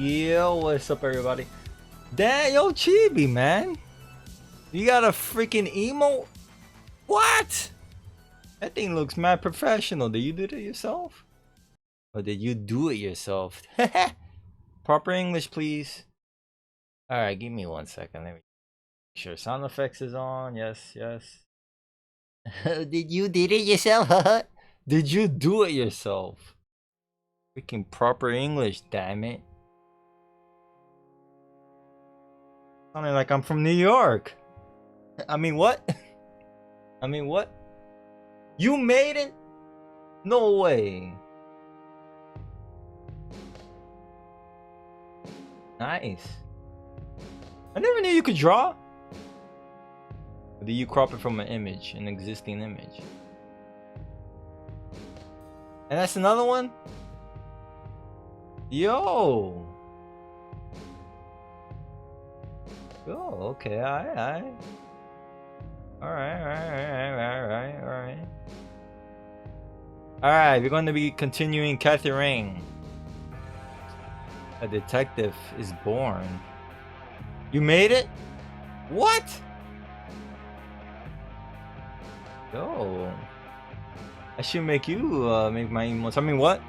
Yo, what's up, everybody? Damn, yo, Chibi, man. You got a freaking emote? What? That thing looks mad professional. Did you do it yourself? Or did you do it yourself? Proper English, please. Alright, give me 1 second. Let me make sure sound effects is on. Yes, yes. Did you did it yourself? Did you do it yourself? Freaking proper English, damn it. Sounding like I'm from New York. I mean, what? I mean, what? You made it? No way. Nice. I never knew you could draw. Or do you crop it from an image, an existing image? And that's another one? Yo. Oh, okay, alright. Alright, we're going to be continuing Kathy Ring. A detective is born. You made it? What? Yo. I should make you make my emotes. I mean, what?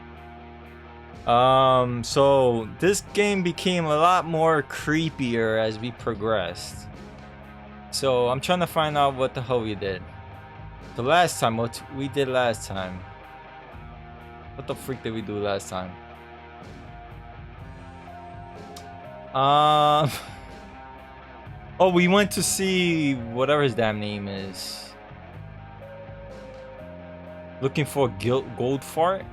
So this game became a lot more creepier as we progressed. So I'm trying to find out what the hell we did. The last time, what we did last time. What the freak did we do last time? Oh, we went to see whatever his damn name is. Looking for gold fart?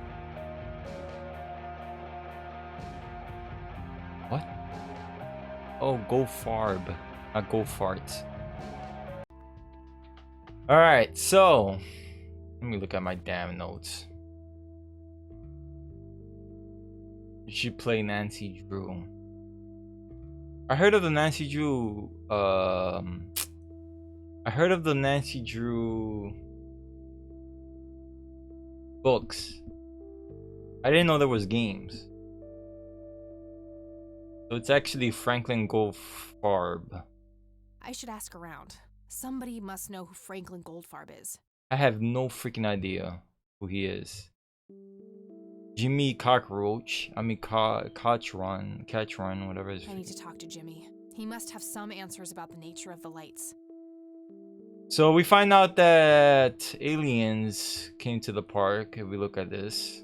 What? Oh, go farb, not go fart. Alright, so let me look at my damn notes. You should play Nancy Drew. I heard of the Nancy Drew books. I didn't know there was games. So it's actually Franklin Goldfarb. I should ask around. Somebody must know who Franklin Goldfarb is. I have no freaking idea who he is. Jimmy Cockroach. I mean, Catchron, whatever his. I need to talk to Jimmy. He must have some answers about the nature of the lights. So we find out that aliens came to the park. If we look at this.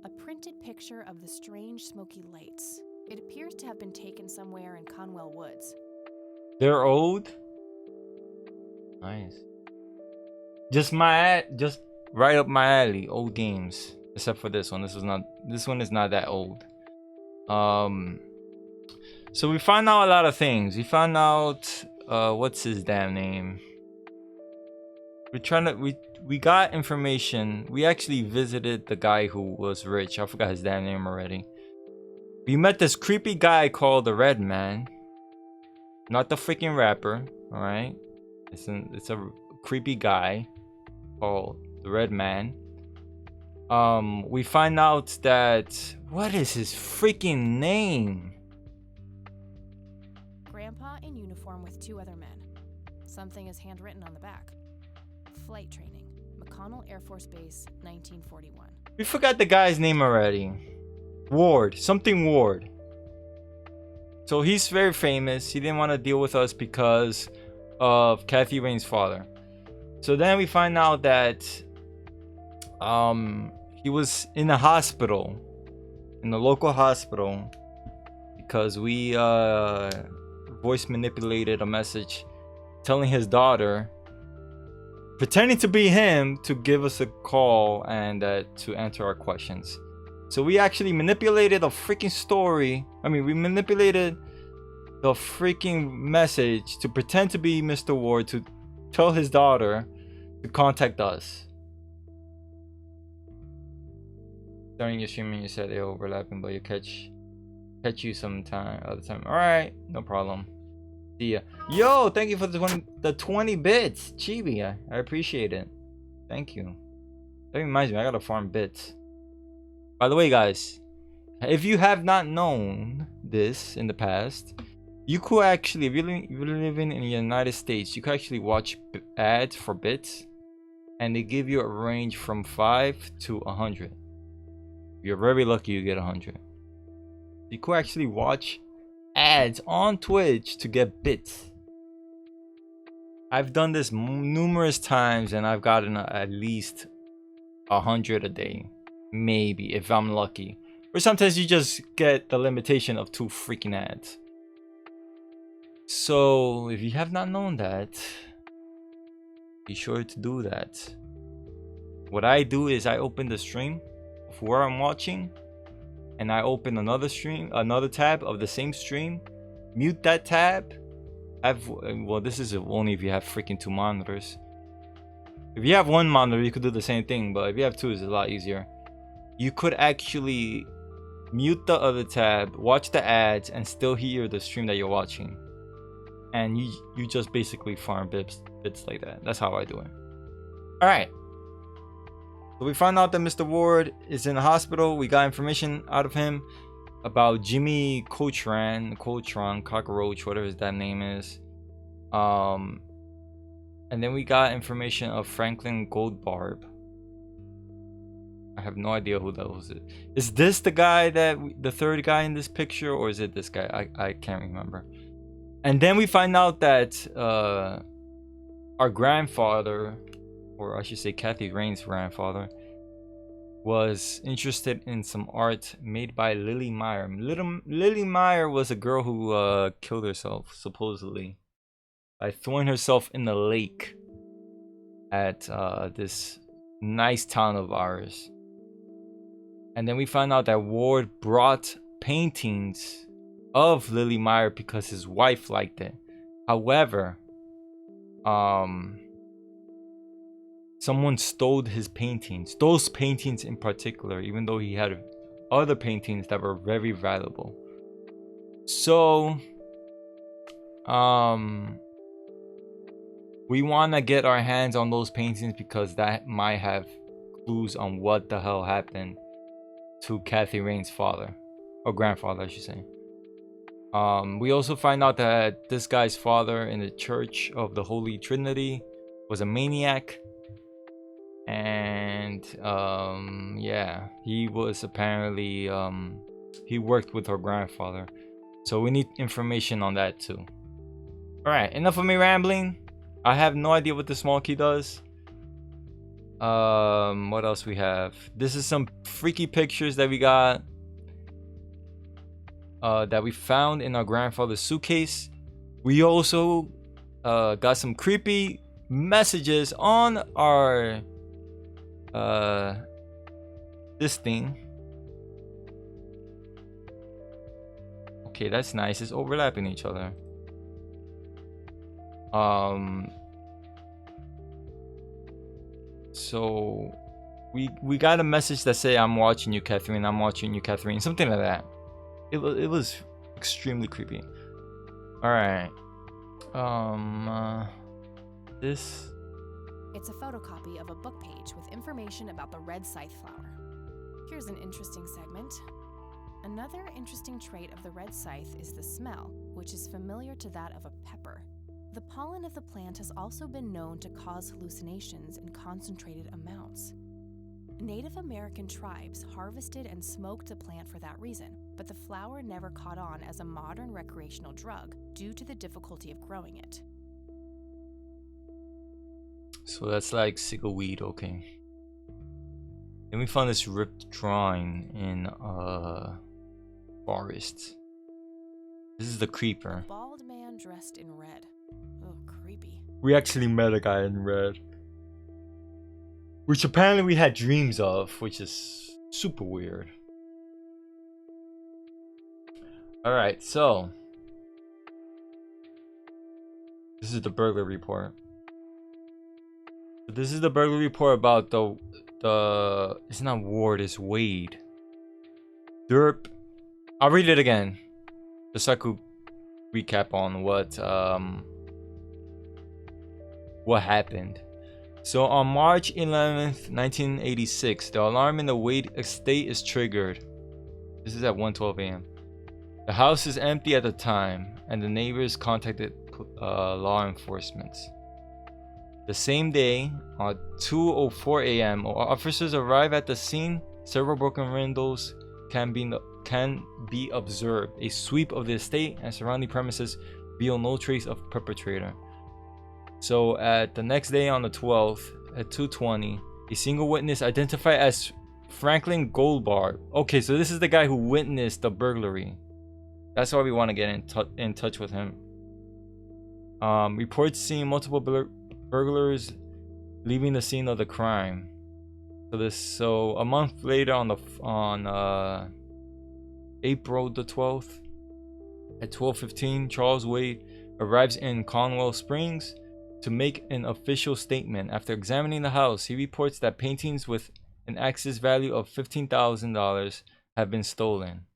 A printed picture of the strange smoky lights. It appears to have been taken somewhere in Conwell Woods. They're old. Nice. Just right up my alley. Old games, except for this one. This one is not that old. So we found out a lot of things. We found out what's his damn name. We got information. We actually visited the guy who was rich. I forgot his damn name already. We met this creepy guy called the Red Man. Not the freaking rapper, all right? It's a creepy guy called the Red Man. We find out that what is his freaking name? Grandpa in uniform with 2 other men. Something is handwritten on the back. Flight training, McConnell Air Force Base, 1941. We forgot the guy's name already. Ward, something Ward. So he's very famous. He didn't want to deal with us because of Kathy Rain's father. So then we find out that he was in a hospital, in the local hospital, because we voice manipulated a message telling his daughter, pretending to be him, to give us a call and to answer our questions. So we actually manipulated a freaking story. I mean, we manipulated the freaking message to pretend to be Mr. Ward, to tell his daughter to contact us. During your streaming, you said they're overlapping, but you catch you sometime, other time. All right, no problem. See ya. Yo, thank you for the 20 bits, Chibi. I appreciate it. Thank you. That reminds me, I gotta farm bits. By the way, guys, If you have not known this in the past, you could actually, if you're living in the United States, you could actually watch ads for bits, and they give you a range from 5 to 100. If you're very lucky, you get 100. You could actually watch ads on Twitch to get bits. I've done this numerous times, and I've gotten at least 100 a day, maybe if I'm lucky. Or sometimes you just get the limitation of 2 freaking ads. So if you have not known that, be sure to do that. What I do is I open the stream of where I'm watching, and I open another stream, another tab of the same stream, mute that tab. Well, this is only if you have freaking 2 monitors. If you have 1 monitor, you could do the same thing, but if you have 2, it's a lot easier. You could actually mute the other tab, watch the ads, and still hear the stream that you're watching. And you just basically farm bits like that. That's how I do it. Alright. So we found out that Mr. Ward is in the hospital. We got information out of him about Jimmy Cochran, Cockroach, whatever his damn name is. And then we got information of Franklin Goldbarb. I have no idea who that was. Is this the guy the third guy in this picture, or is it this guy? I can't remember. And then we find out that our grandfather, or I should say Kathy Rain's grandfather, was interested in some art made by Lily Meyer. Lily Meyer was a girl who killed herself, supposedly, by throwing herself in the lake at this nice town of ours. And then we find out that Ward brought paintings of Lily Meyer because his wife liked it. However, someone stole his paintings, those paintings in particular, even though he had other paintings that were very valuable. So we want to get our hands on those paintings because that might have clues on what the hell happened to Kathy Rain's father, or grandfather I should say. We also find out that this guy's father in the Church of the Holy Trinity was a maniac. And yeah, he was apparently he worked with her grandfather, so we need information on that too. All right, enough of me rambling. I have no idea what the small key does. What else we have? This is some freaky pictures that we got, that we found in our grandfather's suitcase. We also got some creepy messages on our this thing. Okay, that's nice. It's overlapping each other. So we got a message that say, "I'm watching you, Catherine. I'm watching you, Catherine." Something like that. It was extremely creepy. All right. This. It's a photocopy of a book page with information about the red scythe flower. Here's an interesting segment. Another interesting trait of the red scythe is the smell, which is familiar to that of a pepper. The pollen of the plant has also been known to cause hallucinations in concentrated amounts. Native American tribes harvested and smoked the plant for that reason, but the flower never caught on as a modern recreational drug due to the difficulty of growing it. So that's like cigarweed, okay. Then we found this ripped drawing in forest. This is the creeper. A bald man dressed in red. Oh, creepy. We actually met a guy in red, which apparently we had dreams of, which is super weird. Alright, so this is the burglary report. This is the burglary report about the it's not Ward, it's Wade. Derp. I'll read it again, just so I could recap on what happened. So on March 11th, 1986, the alarm in the Wade estate is triggered. This is at 1:12 a.m. The house is empty at the time, and the neighbors contacted law enforcement. The same day, at 2:04 a.m., officers arrive at the scene. Several broken windows can be observed. A sweep of the estate and surrounding premises reveal no trace of perpetrator. So at the next day on the 12th at 2:20, a single witness identified as Franklin Goldbarb. Okay, so this is the guy who witnessed the burglary. That's why we want to get in touch with him. Reports seeing multiple burglars leaving the scene of the crime. So a month later on April the 12th at 12:15, Charles Wade arrives in Conwell Springs to make an official statement. After examining the house, he reports that paintings with an excess value of $15,000 have been stolen.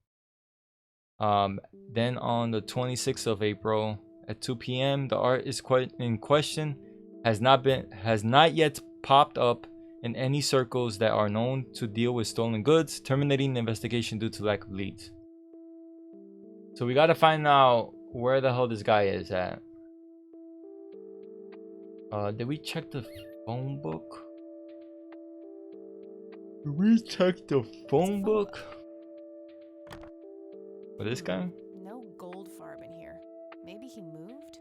Then on the 26th of April at 2 p.m., the art is in question has not yet popped up in any circles that are known to deal with stolen goods, terminating the investigation due to lack of leads. So we gotta find out where the hell this guy is at. Did we check the phone book? Did we check the phone book? For this guy? No Goldfarb in here. Maybe he moved?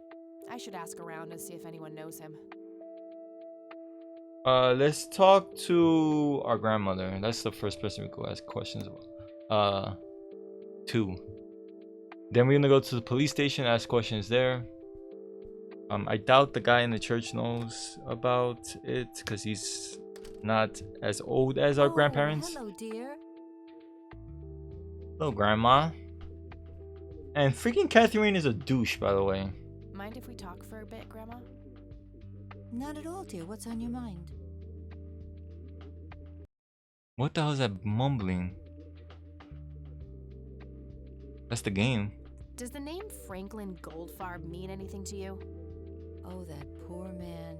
I should ask around and see if anyone knows him. Let's talk to our grandmother. That's the first person we go ask questions about. Two. Then we're gonna go to the police station, ask questions there. I doubt the guy in the church knows about it because he's not as old as our grandparents. Hello, dear. Hello, Grandma. And freaking Catherine is a douche, by the way. Mind if we talk for a bit, Grandma? Not at all, dear. What's on your mind? What the hell is that mumbling? That's the game. Does the name Franklin Goldfarb mean anything to you? Oh, that poor man.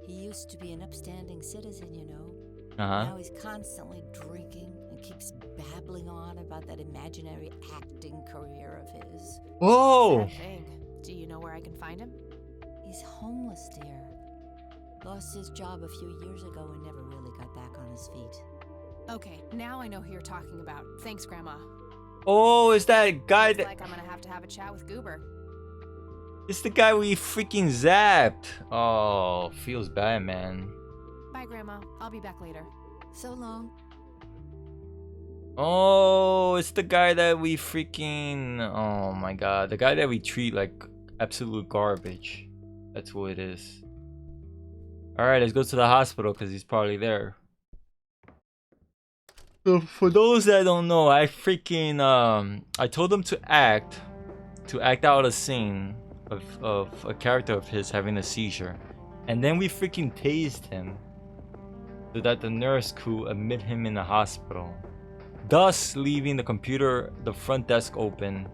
He used to be an upstanding citizen, you know. Uh-huh. Now he's constantly drinking and keeps babbling on about that imaginary acting career of his. Whoa! Sad thing. Do you know where I can find him? He's homeless, dear. Lost his job a few years ago and never really got back on his feet. Okay, now I know who you're talking about. Thanks, Grandma. Oh, it's that guy Looks that... like I'm gonna have to have a chat with Goober. It's the guy we freaking zapped. Oh, feels bad, man. Bye, Grandma. I'll be back later. So long. Oh, it's the guy that we freaking... Oh my god. The guy that we treat like absolute garbage. That's who it is. Alright, let's go to the hospital because he's probably there. So for those that don't know, I freaking... I told him to act out a scene of a character of his having a seizure. And then we freaking tased him so that the nurse could admit him in the hospital, thus leaving the front desk open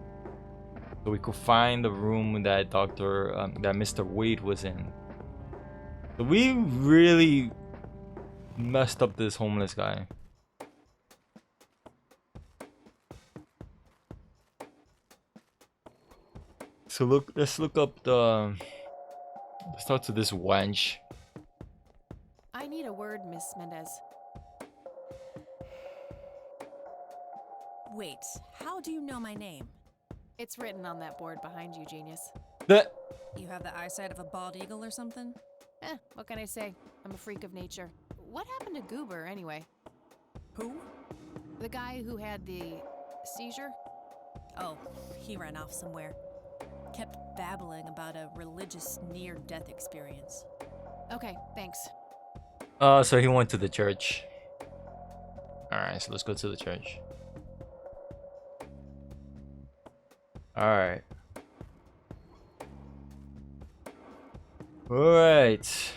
so we could find the room that that Mr. Wade was in. So we really messed up this homeless guy. So let's talk to this wench. I need a word, Miss Mendez. Wait, how do you know my name? It's written on that board behind you, genius. You have the eyesight of a bald eagle or something? What can I say? I'm a freak of nature. What happened to Goober, anyway? Who? The guy who had the seizure? Oh, he ran off somewhere. Kept babbling about a religious near-death experience. Okay, thanks. So he went to the church. Alright, so let's go to the church. Alright. Alright.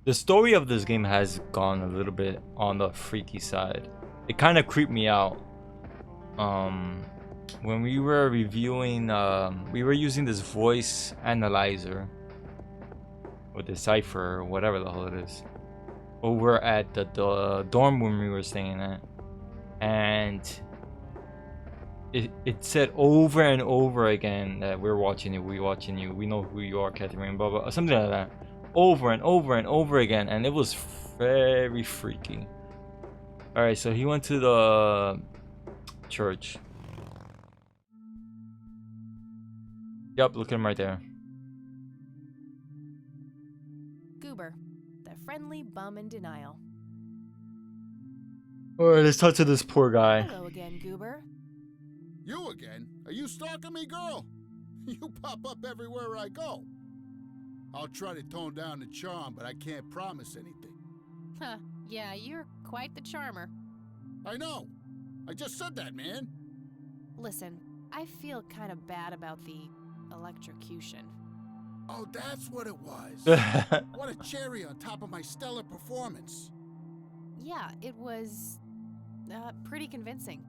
The story of this game has gone a little bit on the freaky side. It kind of creeped me out. When we were reviewing, we were using this voice analyzer or decipher, or whatever the hell it is, over at the dorm room we were staying at. and it said over and over again that we're watching you, we know who you are, Catherine, blah blah, something like that, over and over and over again, and it was very freaky. All right, so he went to the church. Yep, look at him right there. Goober, the friendly bum in denial. Alright, let's talk to this poor guy. Hello again, Goober. You again? Are you stalking me, girl? You pop up everywhere I go. I'll try to tone down the charm, but I can't promise anything. Huh, yeah, you're quite the charmer. I know. I just said that, man. Listen, I feel kind of bad about the electrocution. Oh, that's what it was. What a cherry on top of my stellar performance. Yeah, it was pretty convincing.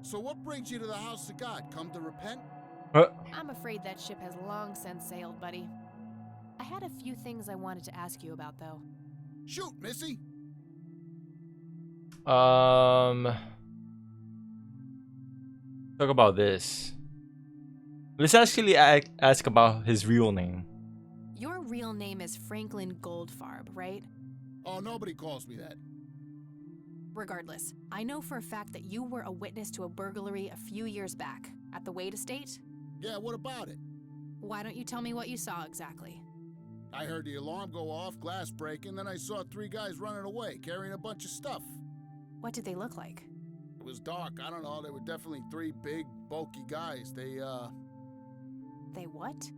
So what brings you to the house of God? Come to repent? I'm afraid that ship has long since sailed, buddy. I had a few things I wanted to ask you about, though. Shoot, Missy. Talk about this. Let's actually ask about his real name. Your real name is Franklin Goldfarb, right? Oh, nobody calls me that. Regardless, I know for a fact that you were a witness to a burglary a few years back at the Wade estate. Yeah, what about it? Why don't you tell me what you saw exactly? I heard the alarm go off, glass breaking, then I saw 3 guys running away, carrying a bunch of stuff. What did they look like? It was dark, I don't know, they were definitely 3 big, bulky guys. They what?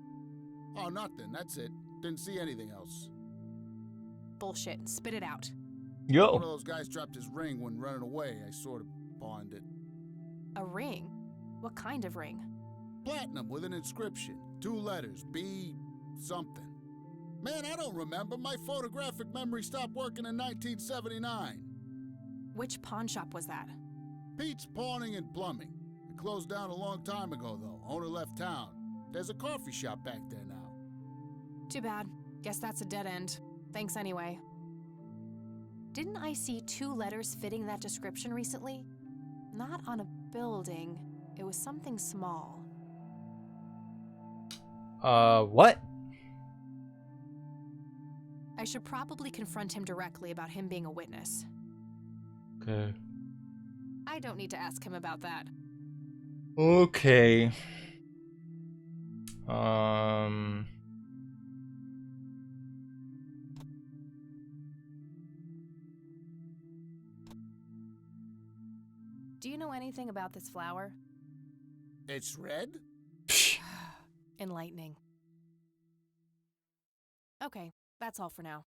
Oh, nothing, that's it. Didn't see anything else. Bullshit, spit it out. One Yo. of those guys dropped his ring when running away. I sort of pawned it. A ring? What kind of ring? Platinum with an inscription. 2 letters, B something. Man, I don't remember. My photographic memory stopped working in 1979. Which pawn shop was that? Pete's Pawning and Plumbing. It closed down a long time ago, though. Owner left town. There's a coffee shop back there now. Too bad. Guess that's a dead end. Thanks anyway. Didn't I see 2 letters fitting that description recently? Not on a building. It was something small. What? I should probably confront him directly about him being a witness. Okay. I don't need to ask him about that. Okay. Do you know anything about this flower? It's red? Enlightening. Okay, that's all for now.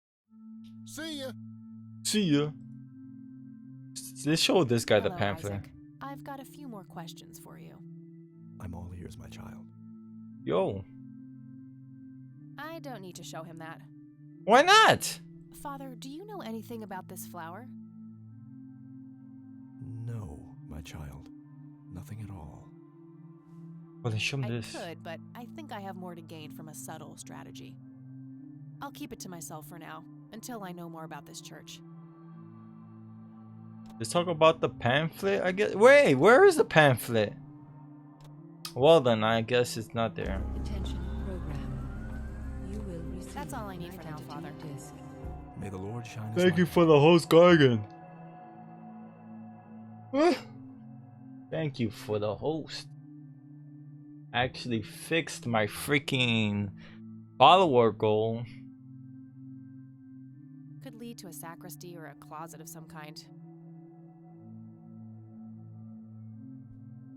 See ya. See ya. Let's show this guy the Hello, pamphlet. Isaac. I've got a few more questions for you. I'm all ears, my child. Yo. I don't need to show him that. Why not? Father, do you know anything about this flower? No, my child. Nothing at all. Well, then show him I this. could, but I think I have more to gain from a subtle strategy. I'll keep it to myself for now, until I know more about this church. Let's talk about the pamphlet, I guess. Wait, where is the pamphlet? Well then, I guess it's not there. Attention program. You will receive That's all I need for now, identity Father. disc. May the Lord shine his Thank you light for the host, Gargan. Thank you for the host. Actually fixed my freaking follower goal. Could lead to a sacristy or a closet of some kind.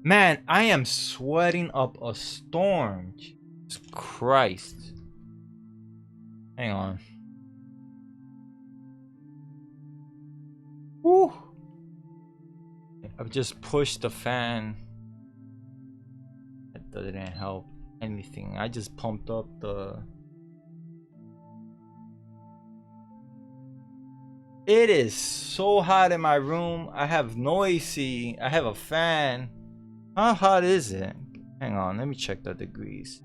Man, I am sweating up a storm. Jesus Christ. Hang on. Woo! I've just pushed the fan. That didn't help anything. I just pumped up the... It is so hot in my room. I have noisy. I have a fan. How hot is it? Hang on, let me check the degrees.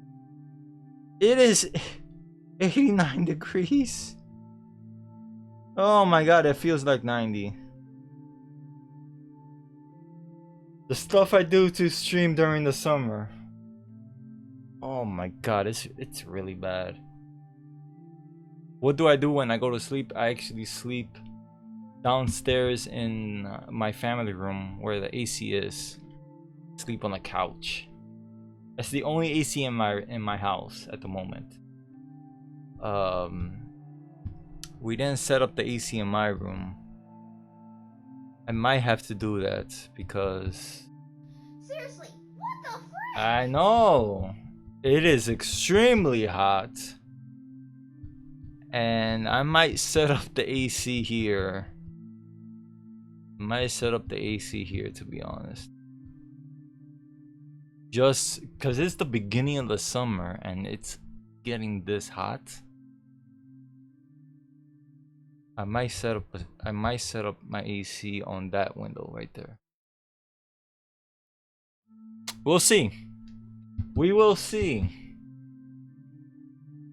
It is 89 degrees. Oh my god, it feels like 90. The stuff I do to stream during the summer. Oh my god, it's really bad. What do I do when I go to sleep? I actually sleep downstairs in my family room where the AC is. Sleep on the couch. That's the only AC in my house at the moment. We didn't set up the AC in my room. I might have to do that because Seriously, what the frick? I know it is extremely hot. And I might set up the AC here. Might set up the AC here, to be honest. Just because it's the beginning of the summer and it's getting this hot. I might set up my AC on that window right there. We'll see. We will see.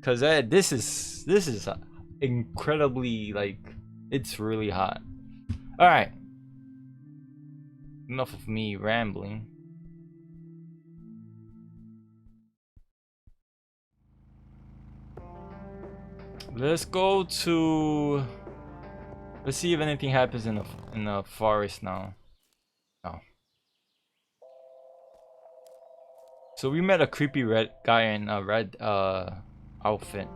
Cause this is incredibly, like, it's really hot. All right. Enough of me rambling. Let's go to. Let's see if anything happens in the forest now. No. So we met a creepy red guy in a red outfit.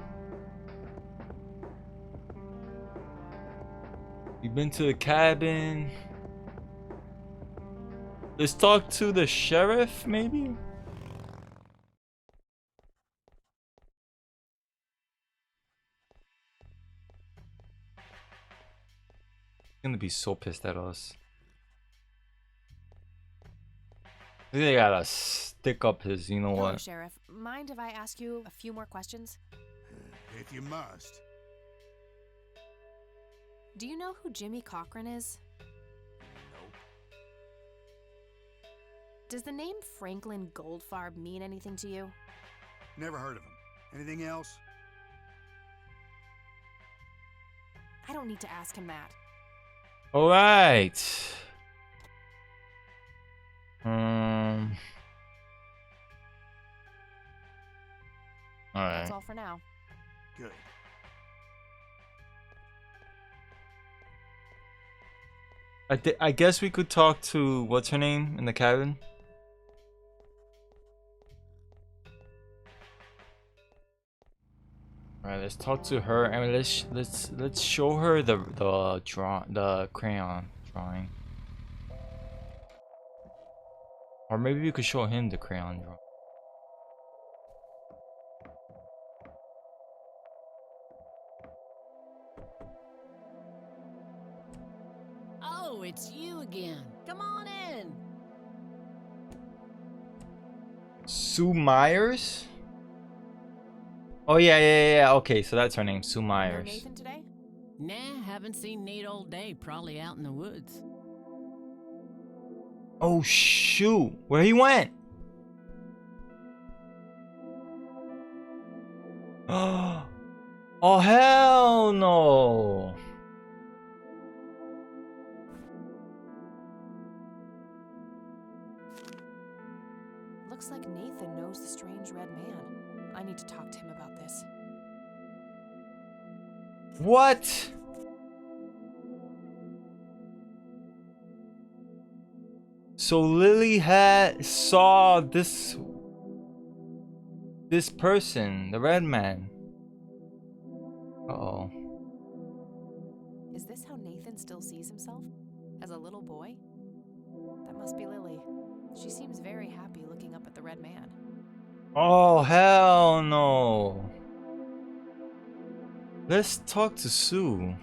We've been to the cabin. Let's talk to the sheriff, maybe? He's gonna be so pissed at us. They gotta stick up his, you know Hello, what? Sheriff. Mind if I ask you a few more questions? If you must. Do you know who Jimmy Cochran is? Nope. Does the name Franklin Goldfarb mean anything to you? Never heard of him. Anything else? I don't need to ask him that. All right. All right. That's all for now. Good. I guess we could talk to what's her name in the cabin. All right, let's talk to her and let's show her the crayon drawing. Or maybe we could show him the crayon drawing. Oh, it's you again. Come on in. Sue Myers? Oh yeah. Okay, so that's her name, Sue You know Myers. Nathan today? Nah, haven't seen Nate all day. Probably out in the woods. Oh shoot, where he went? Oh hell no. Looks like Nathan knows the strange red man. I need to talk to him about this. What? So Lily saw this person, the red man. Uh-oh. Is this how Nathan still sees himself? As a little boy? That must be Lily. She seems very happy looking up at the red man. Oh hell no. Let's talk to Sue.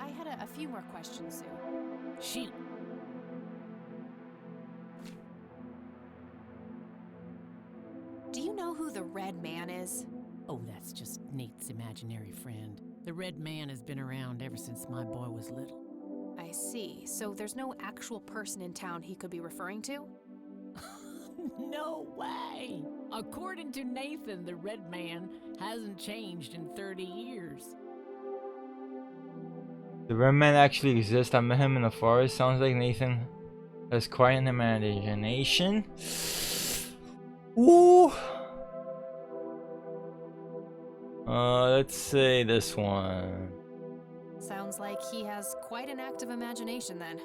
I had a few more questions, Sue. Shoot. Do you know who the red man is? Oh, that's just Nate's imaginary friend. The red man has been around ever since my boy was little. I see. So there's no actual person in town he could be referring to? No way! According to Nathan, the red man hasn't changed in 30 years. The red man actually exists. I met him in the forest. Sounds like Nathan Has quite an imagination. Ooh. Let's say this one. Sounds like he has quite an active imagination then.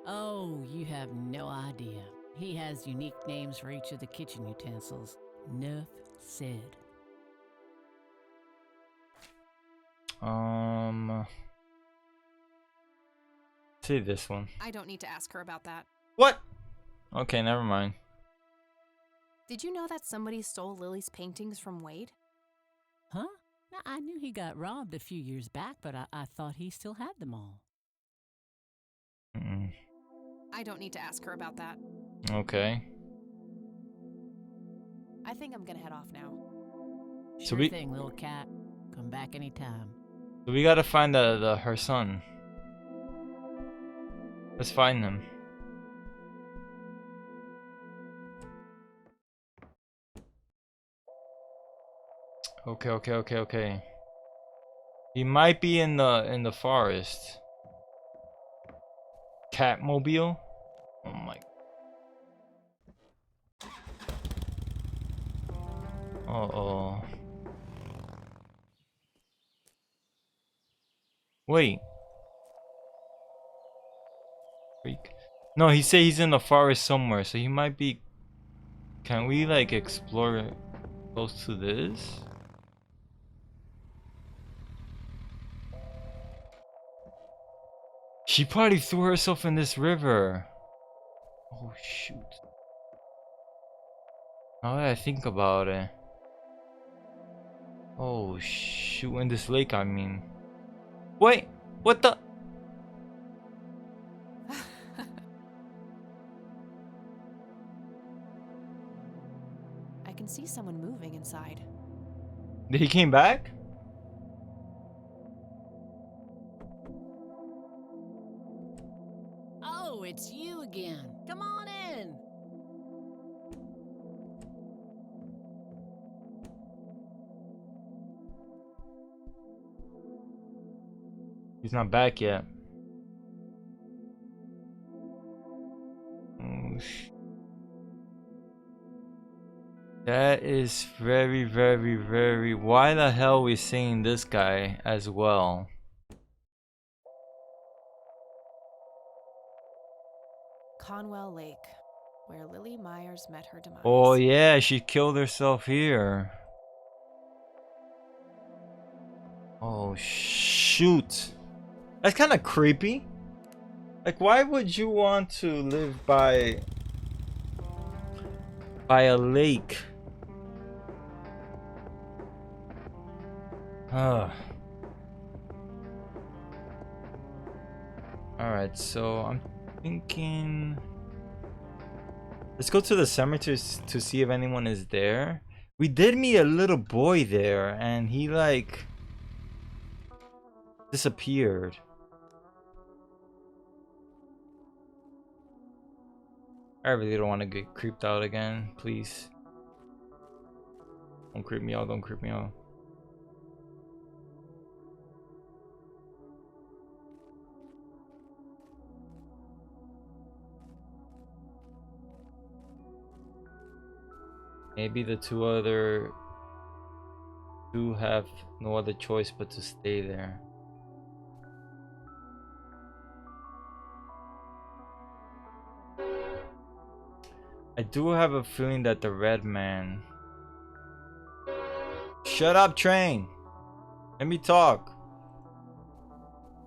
Oh, you have no idea. He has unique names for each of the kitchen utensils. Nuff said. Say this one. I don't need to ask her about that. What? Okay, never mind. Did you know that somebody stole Lily's paintings from Wade? Huh? Now, I knew he got robbed a few years back, but I thought he still had them all. I don't need to ask her about that. Okay. I think I'm gonna head off now. Sure thing, little cat. Come back anytime. So we gotta find her son. Let's find him. Okay. He might be in the forest. Catmobile? Oh my. Uh-oh. Wait. Freak. No, he said he's in the forest somewhere, so he might be. Can we like explore close to this? She probably threw herself in this river. Oh shoot. Now that I think about it. Oh shoot, in this lake I mean. Wait, what the? I can see someone moving inside. He came back? Oh, it's you again. Come on in. He's not back yet. Oh, that is very. Why the hell are we seeing this guy as well? Conwell Lake, where Lily Myers met her demise. Oh yeah, she killed herself here. Oh shoot. That's kind of creepy. Like, why would you want to live by a lake? Alright, so I'm thinking let's go to the cemetery to see if anyone is there. We did meet a little boy there and he like disappeared. I really don't want to get creeped out again, please. Don't creep me out, don't creep me out. Maybe the two have no other choice but to stay there. I do have a feeling that the red man... Shut up, train! Let me talk.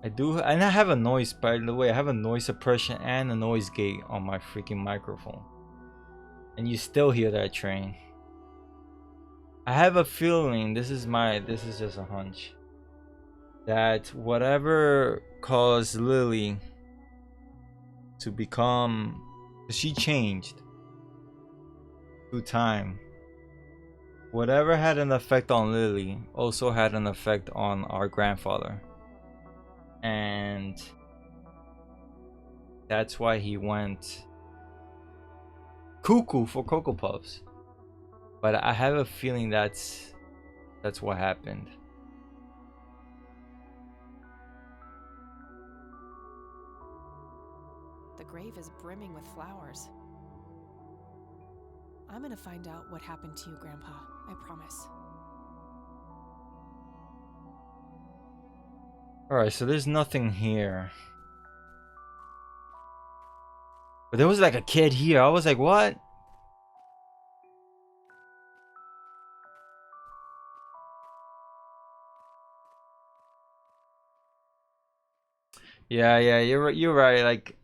And I have a noise, by the way. I have a noise suppression and a noise gate on my freaking microphone. And you still hear that train. I have a feeling, this is just a hunch, that whatever caused Lily to become... She changed through time. Whatever had an effect on Lily also had an effect on our grandfather. And that's why he went cuckoo for Cocoa Puffs. But I have a feeling that's what happened. The gray cave is brimming with flowers. I'm gonna find out what happened to you, Grandpa. I promise. Alright, so there's nothing here. But there was like a kid here. I was like, what? Yeah, you're right. Like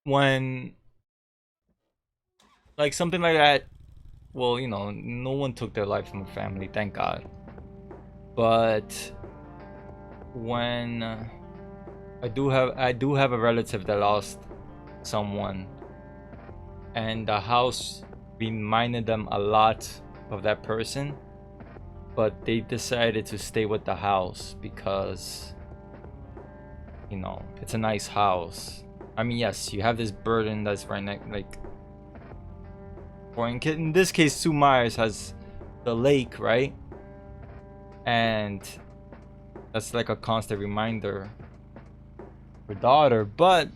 when like something like that, well, you know, no one took their life from a family, thank God. But when I do have a relative that lost someone, and the house reminded them a lot of that person, but they decided to stay with the house because, you know, it's a nice house. I mean, yes, you have this burden that's right next, like, or in this case, Sue Myers has the lake, right? And that's like a constant reminder for daughter, but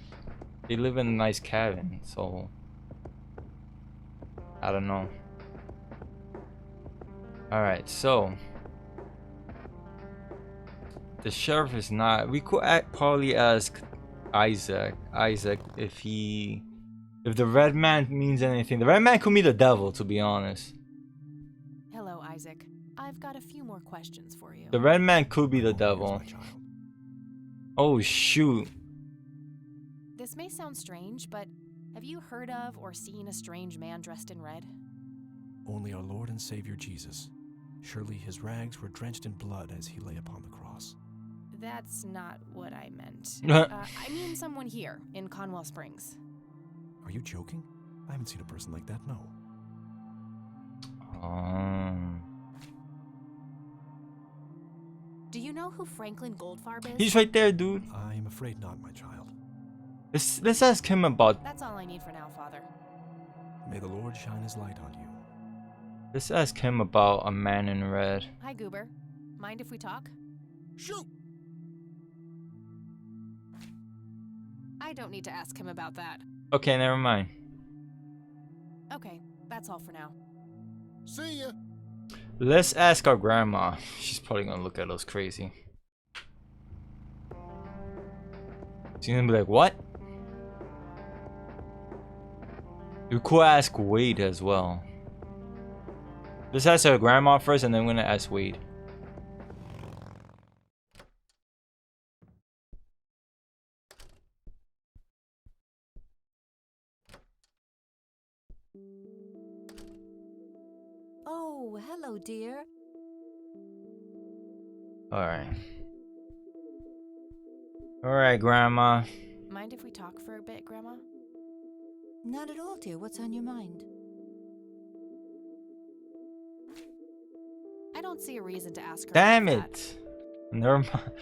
they live in a nice cabin, so I don't know. Alright, so the sheriff is not. We could probably ask Isaac if the red man means anything. The red man could be the devil, to be honest. Hello, Isaac. I've got a few more questions for you. The red man could be the My home, devil. here's my child. Oh shoot. This may sound strange, but have you heard of or seen a strange man dressed in red? Only our Lord and Savior Jesus. Surely his rags were drenched in blood as he lay upon the cross. That's not what I meant. Uh. I mean someone here in Conwell Springs. Are you joking? I haven't seen a person like that, no. Do you know who Franklin Goldfarb is? He's right there, dude. I am afraid not, my child. Let's ask him about. That's all I need for now, Father. May the Lord shine his light on you. Let's ask him about a man in red. Hi, Goober. Mind if we talk? Shoot! I don't need to ask him about that. Okay, never mind. Okay, that's all for now. See ya! Let's ask our grandma. She's probably gonna look at us crazy. She's gonna be like, what? We could ask Wade as well. Let's ask our grandma first, and then we're gonna ask Wade. Oh, hello, dear. Alright. Alright, grandma. Mind if we talk for a bit, Grandma? Not at all, dear. What's on your mind? I don't see a reason to ask her. Damn about it. Never mind.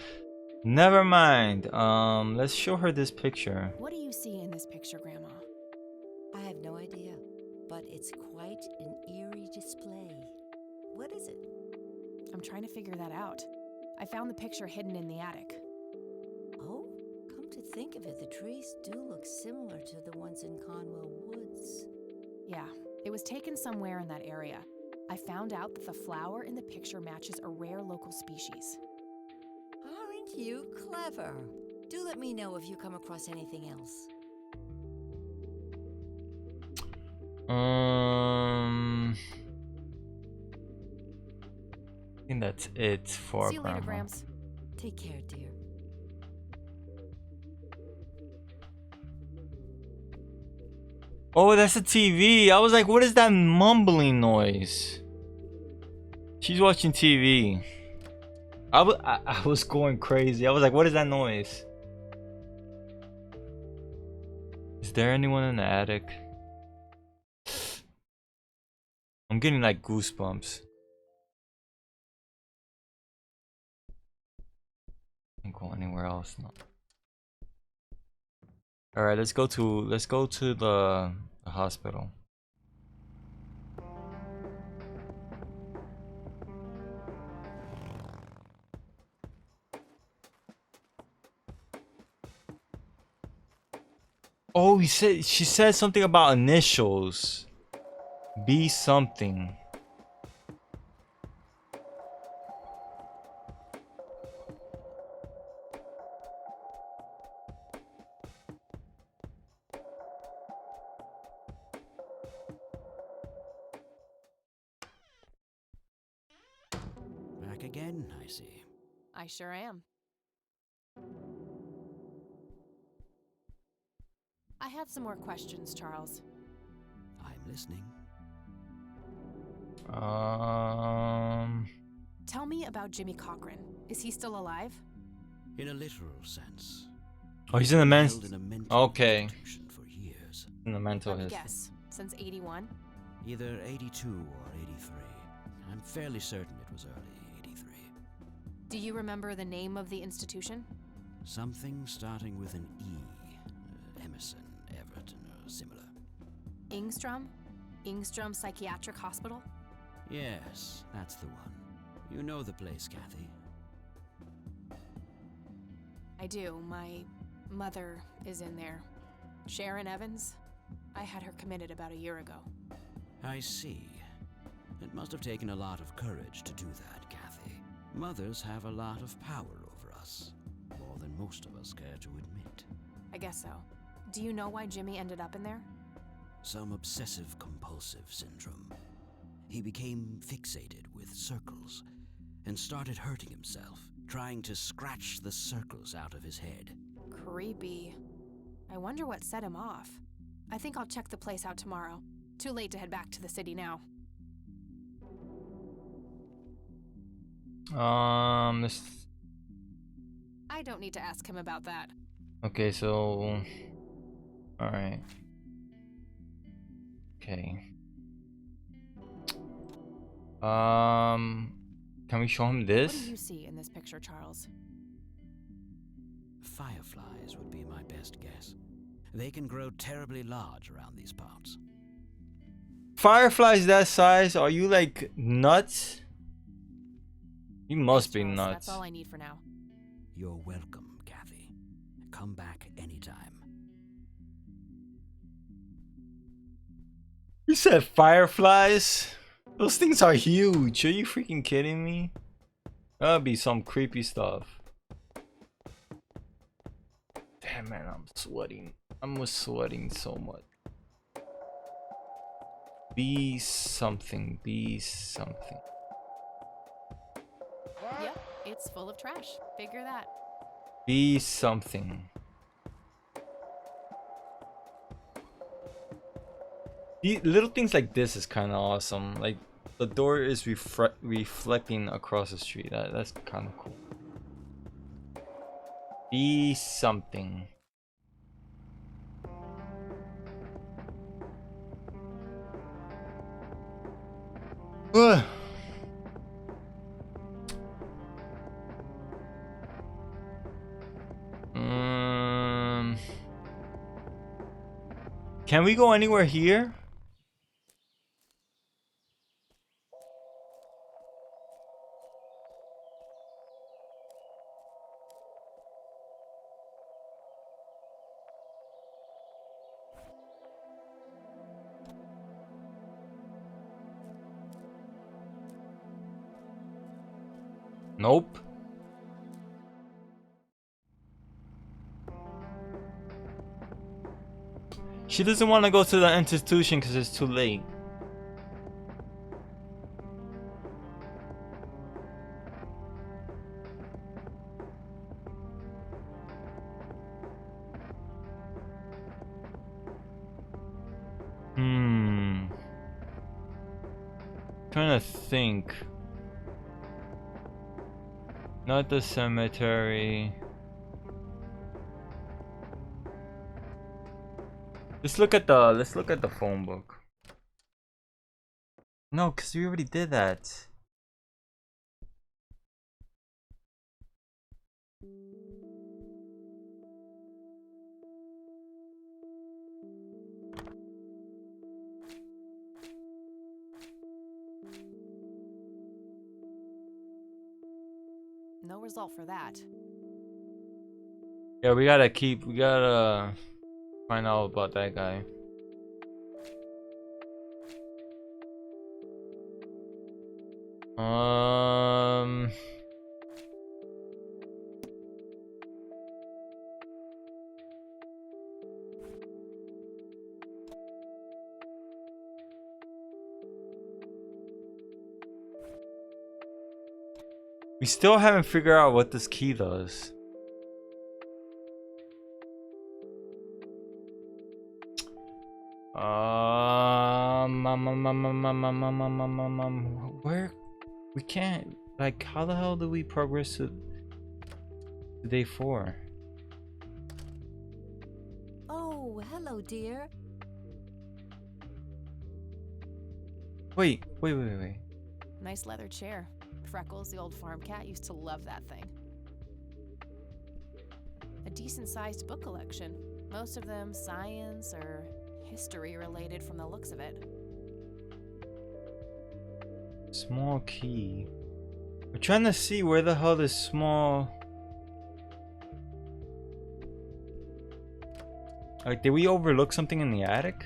Never mind. Let's show her this picture. that. What do you see in this picture, Grandma? I have no idea, but it's quite an eerie display. What is it? I'm trying to figure that out. I found the picture hidden in the attic. Oh, come to think of it, the trees do look similar to the ones in Conwell Woods. Yeah, it was taken somewhere in that area. I found out that the flower in the picture matches a rare local species. Aren't you clever? Do let me know if you come across anything else. I think that's it for See you later, grandma. Gramps. Take care, dear. Oh, that's a TV. I was like, what is that mumbling noise? She's watching TV. I was going crazy. I was like, what is that noise? Is there anyone in the attic? I'm getting like goosebumps. Can't go anywhere else. No. All right, let's go to the hospital. Oh, she said something about initials. B something. Back again, I see. I sure am. I had some more questions, Charles. I'm listening. Tell me about Jimmy Cochran. Is he still alive? In a literal sense. Oh, he's in the men's. Held in a mental Okay. institution for years. In the mental Let me history. guess. Since 81? Either 82 or 83. I'm fairly certain it was early 83. Do you remember the name of the institution? Something starting with an E. Emerson, Everton, or similar. Ingstrom? Ingstrom Psychiatric Hospital? Yes, that's the one. You know the place, Kathy. I do. My mother is in there. Sharon Evans? I had her committed about a year ago. I see. It must have taken a lot of courage to do that, Kathy. Mothers have a lot of power over us. More than most of us care to admit. I guess so. Do you know why Jimmy ended up in there? Some obsessive-compulsive syndrome. He became fixated with circles and started hurting himself, trying to scratch the circles out of his head. Creepy. I wonder what set him off. I think I'll check the place out tomorrow. Too late to head back to the city now. This. I don't need to ask him about that. Okay, so. Alright. Okay. Can we show him What this? do you see in this picture, Charles? Fireflies would be my best guess. They can grow terribly large around these parts. Fireflies that size? Are you like nuts? You must be Charles, nuts. That's all I need for now. You're welcome, Kathy. Come back anytime. You said fireflies? Those things are huge. Are you freaking kidding me? That'd be some creepy stuff. Damn, man, I'm sweating. I'm sweating so much. Be something. Be something. Yep, it's full of trash. Figure that. Be something. Little things like this is kind of awesome. Like the door is reflecting across the street. That's kind of cool. Be something. Ugh. Can we go anywhere here? Nope. She doesn't want to go to the institution because it's too late. Trying to think. Not the cemetery. Let's look at the phone book. No, because we already did that. No result for that. Yeah, we gotta. Find out about that guy. We still haven't figured out what this key does. Where we can't, like, how the hell do we progress to day 4? Oh, hello, dear. Wait. Nice leather chair. Freckles, the old farm cat, used to love that thing. A decent-sized book collection. Most of them science or history related from the looks of it. Small key. We're trying to see where the hell this small... Like, did we overlook something in the attic?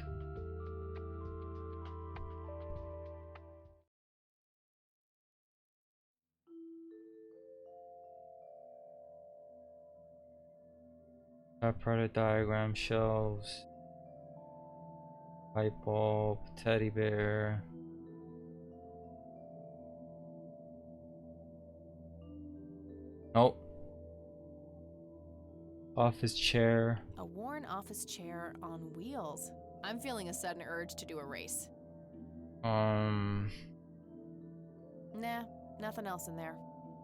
Product diagram, shelves, light bulb, teddy bear. Nope. Office chair. A worn office chair on wheels. I'm feeling a sudden urge to do a race. Nah, nothing else in there.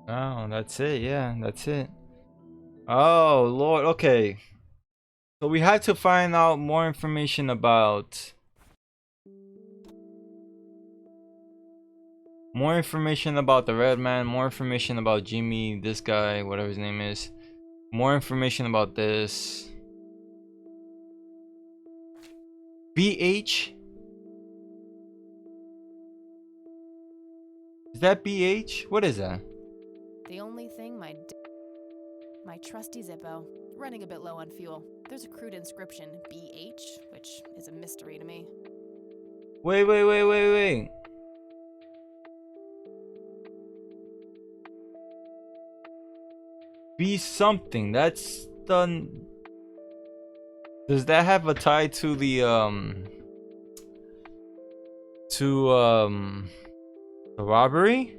Oh, that's it. Yeah, that's it. Oh, Lord. Okay. So we had to find out more information about... More information about the red man. More information about Jimmy, this guy, whatever his name is. More information about this. BH? Is that BH? What is that? The only thing my trusty Zippo, running a bit low on fuel. There's a crude inscription, BH, which is a mystery to me. Wait. Be something. That's done. Does that have a tie to the the robbery?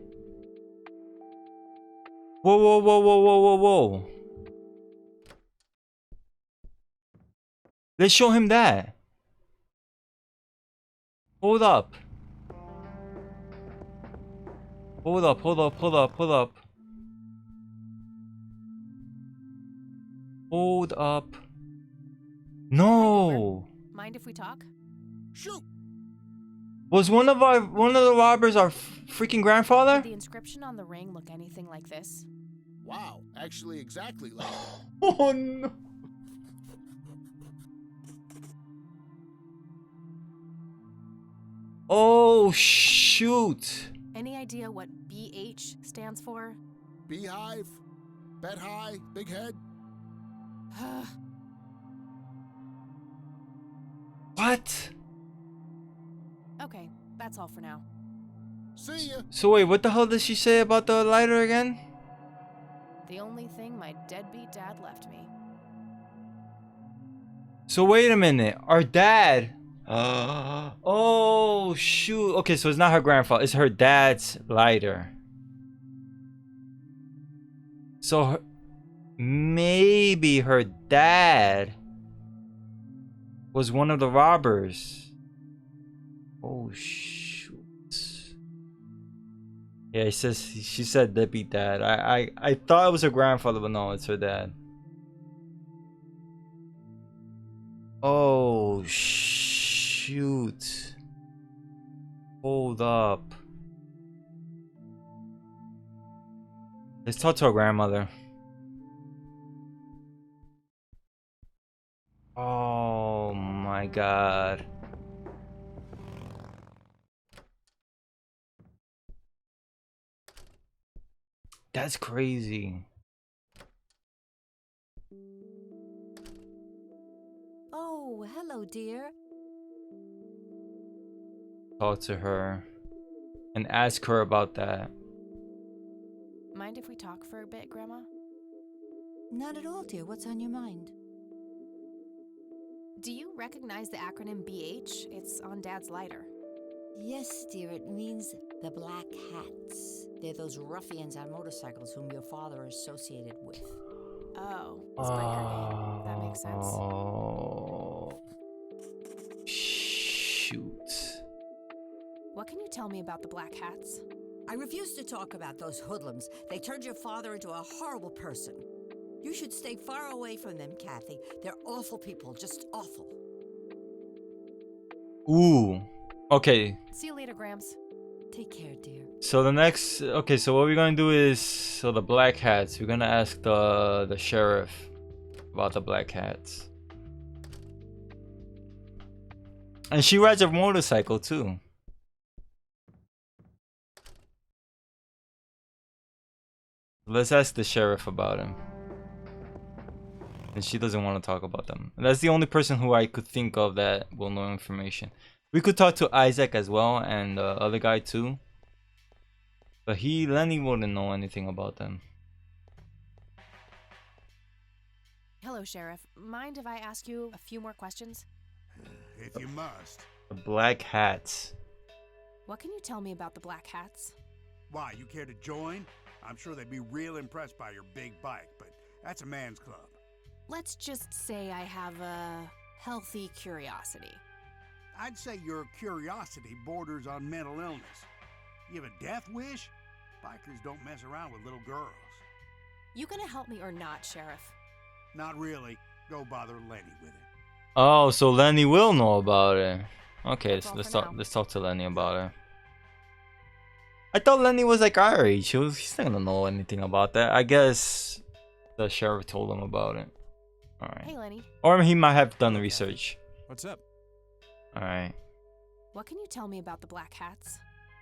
Whoa. Let's show him that. Hold up. Hold up. No. Mind if we talk? Shoot! Was one of the robbers our freaking grandfather? Did the inscription on the ring look anything like this? Wow, actually exactly like that. Oh no. Oh shoot. Any idea what BH stands for? Beehive? Bet high? Big head? What? Okay, that's all for now. See ya! So wait, what the hell did she say about the lighter again? The only thing my deadbeat dad left me. So wait a minute, our dad. Oh shoot. Okay, so it's not her grandfather, it's her dad's lighter. So maybe her dad was one of the robbers. Oh shoot. Yeah, she said deadbeat dad. I thought it was her grandfather, but no, it's her dad. Oh shoot. Hold up. Let's talk to her grandmother. Oh my god. That's crazy. Oh, Oh, hello, dear. Talk to her and ask her about that. Mind if we talk for a bit, Grandma? Not at all, dear. What's on your mind? Do you recognize the acronym BH? It's on Dad's lighter. Yes, dear. It means the Black Hats. They're those ruffians on motorcycles whom your father associated with. Oh, his biker gang. That makes sense. Oh, shoot. What can you tell me about the Black Hats? I refuse to talk about those hoodlums. They turned your father into a horrible person. You should stay far away from them, Kathy. They're awful people, just awful. Ooh. Okay. See you later, Grams. Take care, dear. So the next, okay, so what we're gonna do is, so the Black Hats, we're gonna ask the sheriff about the Black Hats. And she rides a motorcycle too. Let's ask the sheriff about him. And she doesn't want to talk about them. That's the only person who I could think of that will know information. We could talk to Isaac as well, and the other guy too. But Lenny wouldn't know anything about them. Hello, Sheriff. Mind if I ask you a few more questions? If you must. The Black Hats. What can you tell me about the Black Hats? Why, you care to join? I'm sure they'd be real impressed by your big bike, but that's a man's club. Let's just say I have a healthy curiosity. I'd say your curiosity borders on mental illness. You have a death wish? Bikers don't mess around with little girls. You gonna help me or not, Sheriff? Not really. Go bother Lenny with it. Oh, so Lenny will know about it. Okay, That's so all let's for talk. now. Let's talk to Lenny about it. I thought Lenny was like our age. He's not gonna know anything about that. I guess the sheriff told him about it. All right. Hey, Lenny. Or he might have done research. What's up? All right. What can you tell me about the Black Hats?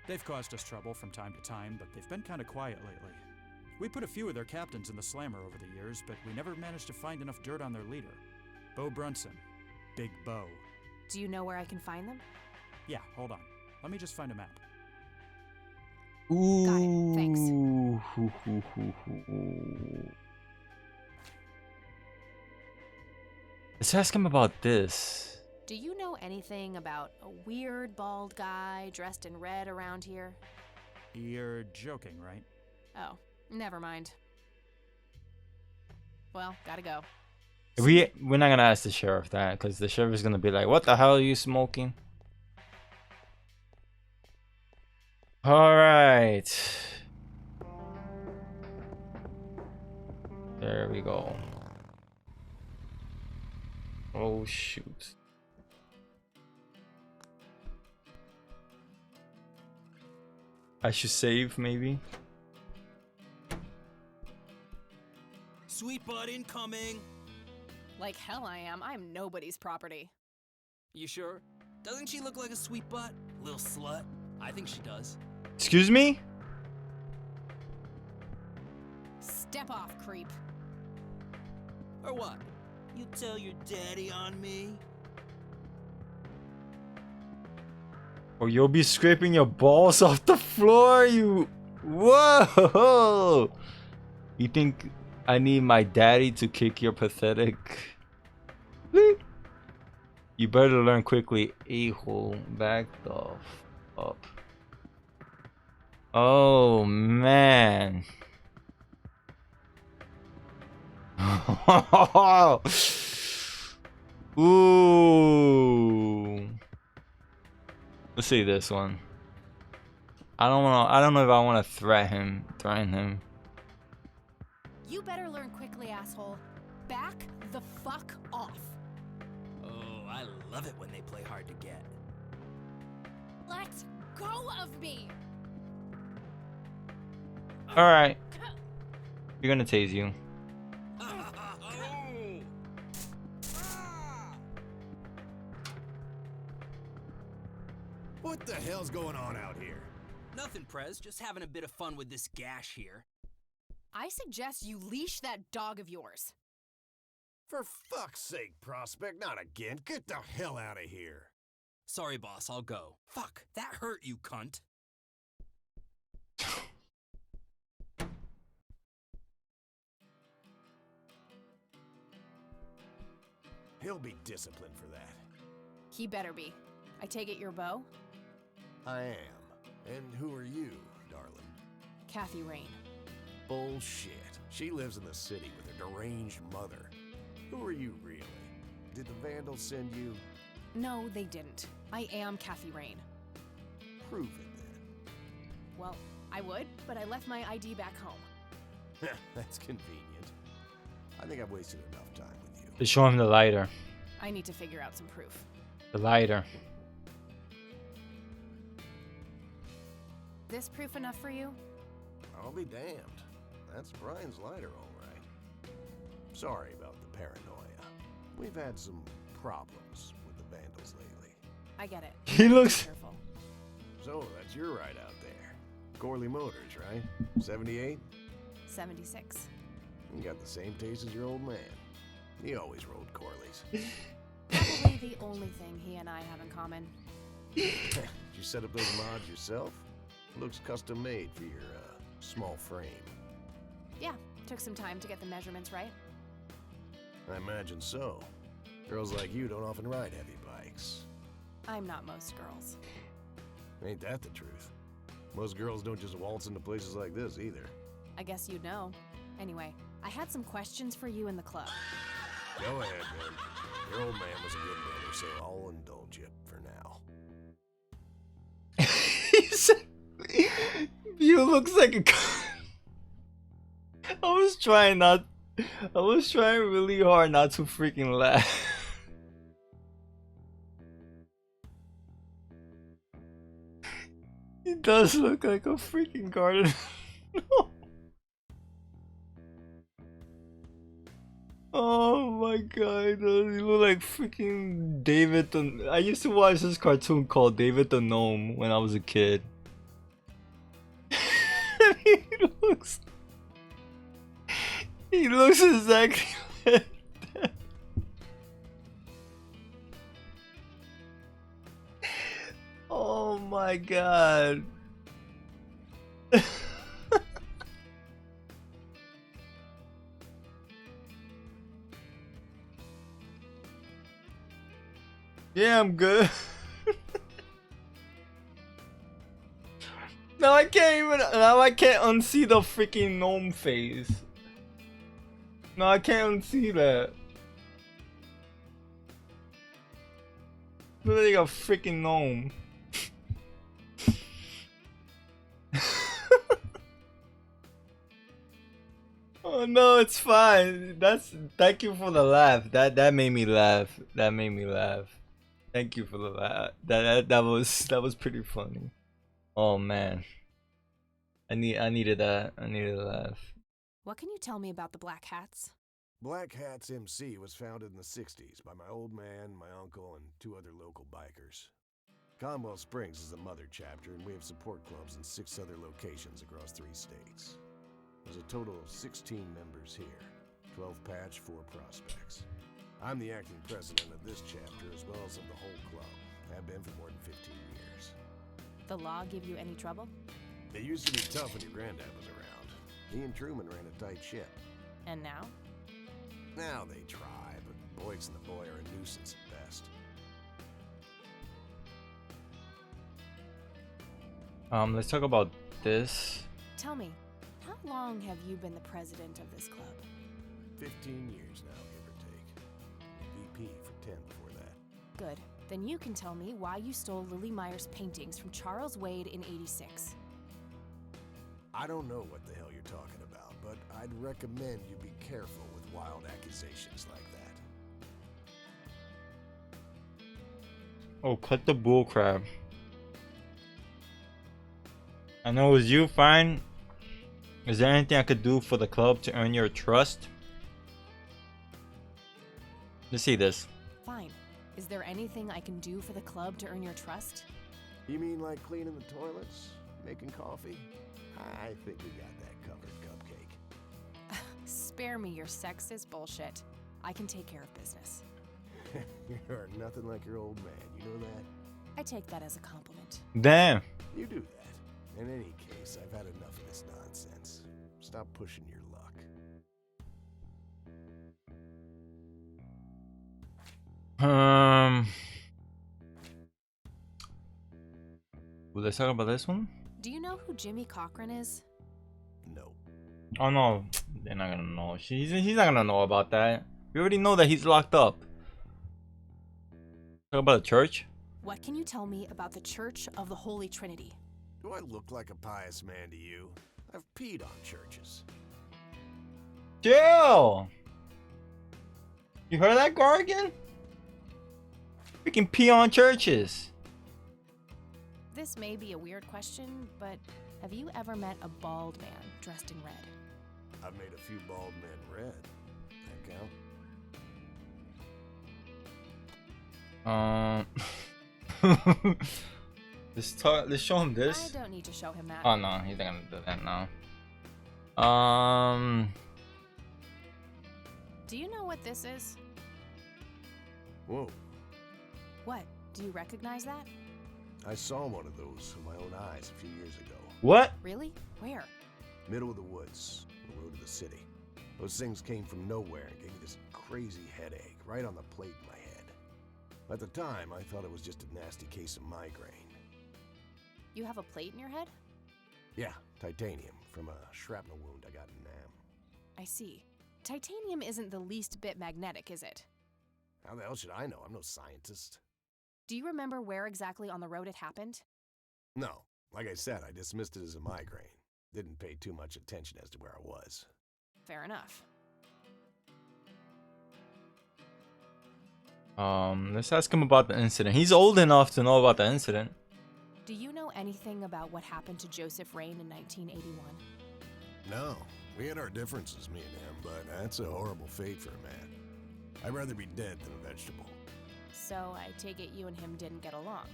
They've caused us trouble from time to time, but they've been kind of quiet lately. We put a few of their captains in the slammer over the years, but we never managed to find enough dirt on their leader. Bo Brunson. Big Bo. Do you know where I can find them? Yeah, hold on. Let me just find a map. Ooh. Got it, thanks. Let's ask him about this. Do you know anything about a weird bald guy dressed in red around here? You're joking, right? Oh, never mind. Well, gotta go. We're not gonna ask the sheriff that, because the sheriff is gonna be like, "What the hell are you smoking?" All right. There we go. Oh shoot. I should save maybe. Sweet bud incoming. Like hell I am. I'm nobody's property. You sure? Doesn't she look like a sweet butt? Little slut. I think she does. Excuse me? Step off, creep. Or what? You tell your daddy on me? Or you'll be scraping your balls off the floor, you... Whoa! You think I need my daddy to kick your pathetic... You better learn quickly, a-hole. Back the f up. Oh, man. Ooh. Let's see this one. I don't know if I want to threaten him. You better learn quickly, asshole. Back the fuck off. Oh, I love it when they play hard to get. Let go of me. All right. You're gonna tase you. What the hell's going on out here? Nothing, Prez. Just having a bit of fun with this gash here. I suggest you leash that dog of yours. For fuck's sake, Prospect, not again. Get the hell out of here. Sorry, boss, I'll go. Fuck, that hurt, you cunt. He'll be disciplined for that. He better be. I take it you're Bo? I am. And who are you, darling? Kathy Rain. Bullshit. She lives in the city with her deranged mother. Who are you, really? Did the Vandals send you? No, they didn't. I am Kathy Rain. Prove it, then. Well, I would, but I left my ID back home. That's convenient. I think I've wasted enough time with you. To show him the lighter. I need to figure out some proof. The lighter. This proof enough for you? I'll be damned. That's Brian's lighter, all right. Sorry about the paranoia. We've had some problems with the Vandals lately. I get it. He looks... Careful. So, that's your ride out there. Corley Motors, right? 78? 76. You got the same taste as your old man. He always rode Corleys. Probably the only thing he and I have in common. Did you set up those mods yourself? Looks custom made for your, small frame. Yeah, took some time to get the measurements right. I imagine so. Girls like you don't often ride heavy bikes. I'm not most girls. Ain't that the truth? Most girls don't just waltz into places like this either. I guess you'd know. Anyway, I had some questions for you in the club. Go ahead, man. Your old man was a good brother, so I'll indulge you for now. He said, you looks like a... I was trying really hard not to freaking laugh. He does look like a freaking garden. Oh my god, he look like freaking David the... I used to watch this cartoon called David the Gnome when I was a kid. He looks exactly like that. Oh my god. Yeah, I'm good. Now I can't unsee the freaking gnome face. No, I can't unsee that. Look like a freaking gnome. Oh no, it's fine. Thank you for the laugh. That made me laugh. That made me laugh. Thank you for the laugh. That was pretty funny. Oh man. I needed that. I needed a laugh. What can you tell me about the Black Hats? Black Hats MC was founded in the 60s by my old man, my uncle, and 2 other local bikers. Conwell Springs is the mother chapter, and we have support clubs in 6 other locations across 3 states. There's a total of 16 members here, 12 patch, 4 prospects. I'm the acting president of this chapter as well as of the whole club. I've been for more than 15 years. The law give you any trouble? It used to be tough when your granddad was around. He and Truman ran a tight ship. And now? Now they try, but Boyks and the boy are a nuisance at best. Let's talk about this. Tell me, how long have you been the president of this club? 15 years now, give or take. VP for 10 before that. Good. Then you can tell me why you stole Lily Meyer's paintings from Charles Wade in '86. I don't know what the hell you're talking about, but I'd recommend you be careful with wild accusations like that. Oh, cut the bullcrap. I know it was you, fine. Is there anything I could do for the club to earn your trust? Let's see this. Fine. Is there anything I can do for the club to earn your trust? You mean like cleaning the toilets? Making coffee? I think we got that covered, Cupcake. Spare me your sexist bullshit. I can take care of business. You're nothing like your old man, you know that? I take that as a compliment. Damn. You do that. In any case, I've had enough of this nonsense. Stop pushing your luck. Will they talk about this one? Do you know who Jimmy Cochran is? No. Oh no, they're not gonna know. He's not gonna know about that. We already know that he's locked up. Talk about the church? What can you tell me about the Church of the Holy Trinity? Do I look like a pious man to you? I've peed on churches. Chill! You heard that, Gargan? Freaking pee on churches. This may be a weird question, but have you ever met a bald man dressed in red? I've made a few bald men red. That count? Let's show him this. I don't need to show him that. Oh no, he's not gonna do that now. Do you know what this is? Whoa. What? Do you recognize that? I saw one of those with my own eyes a few years ago. What? Really? Where? Middle of the woods, on the road to the city. Those things came from nowhere and gave me this crazy headache right on the plate in my head. At the time, I thought it was just a nasty case of migraine. You have a plate in your head? Yeah, titanium from a shrapnel wound I got in Nam. I see. Titanium isn't the least bit magnetic, is it? How the hell should I know? I'm no scientist. Do you remember where exactly on the road it happened? No. Like I said, I dismissed it as a migraine. Didn't pay too much attention as to where I was. Fair enough. Let's ask him about the incident. He's old enough to know about the incident. Do you know anything about what happened to Joseph Rain in 1981? No. We had our differences, me and him, but that's a horrible fate for a man. I'd rather be dead than a vegetable. So I take it you and him didn't get along.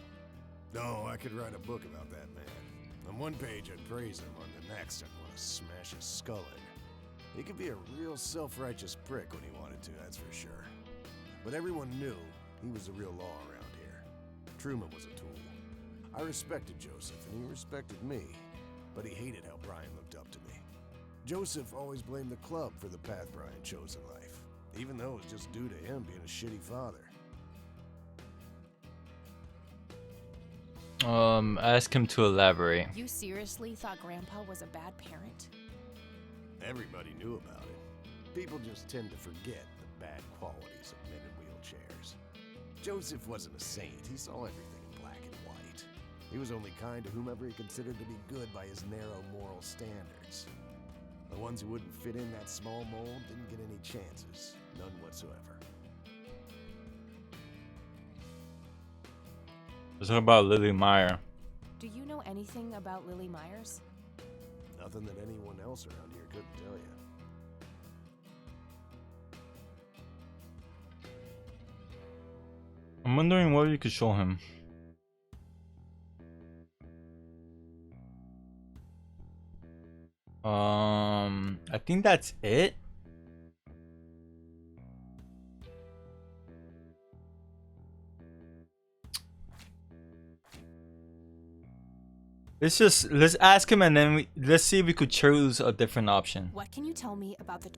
No, I could write a book about that man. On one page I'd praise him, on the next I'd want to smash his skull in. He could be a real self-righteous prick when he wanted to, that's for sure. But everyone knew he was the real law around here. Truman was a tool. I respected Joseph, and he respected me, but he hated how Brian looked up to me. Joseph always blamed the club for the path Brian chose in life, even though it was just due to him being a shitty father. Ask him to elaborate. You seriously thought Grandpa was a bad parent? Everybody knew about it. People just tend to forget the bad qualities of men in wheelchairs. Joseph wasn't a saint. He saw everything in black and white. He was only kind to whomever he considered to be good by his narrow moral standards. The ones who wouldn't fit in that small mold didn't get any chances. None whatsoever. Let's talk about Lily Meyer. Do you know anything about Lily Myers? Nothing that anyone else around here couldn't tell you. I'm wondering what you could show him. I think that's it. Let's ask him and then let's see if we could choose a different option. What can you tell me about the...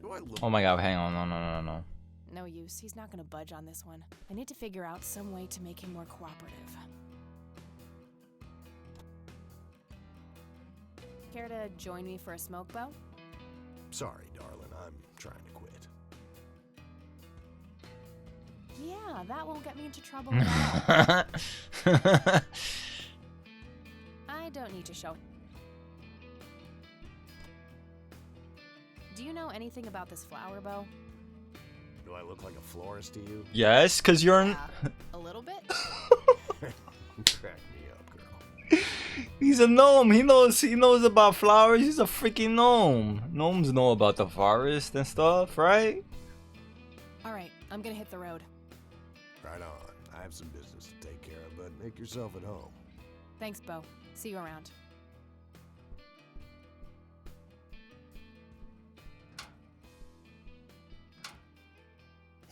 Oh my god, hang on, no. No use, he's not gonna budge on this one. I need to figure out some way to make him more cooperative. Care to join me for a smoke, Bo? Sorry, darling, I'm trying to quit. Yeah, that won't get me into trouble at all. I don't need to show. Do you know anything about this flower, Bo? Do I look like a florist to you? Yes, cause you're a little bit. Crack me up, girl. He's a gnome. He knows about flowers. He's a freaking gnome. Gnomes know about the forest and stuff, right? All right, I'm gonna hit the road. Right on. I have some business to take care of, but make yourself at home. Thanks, Bo. See you around.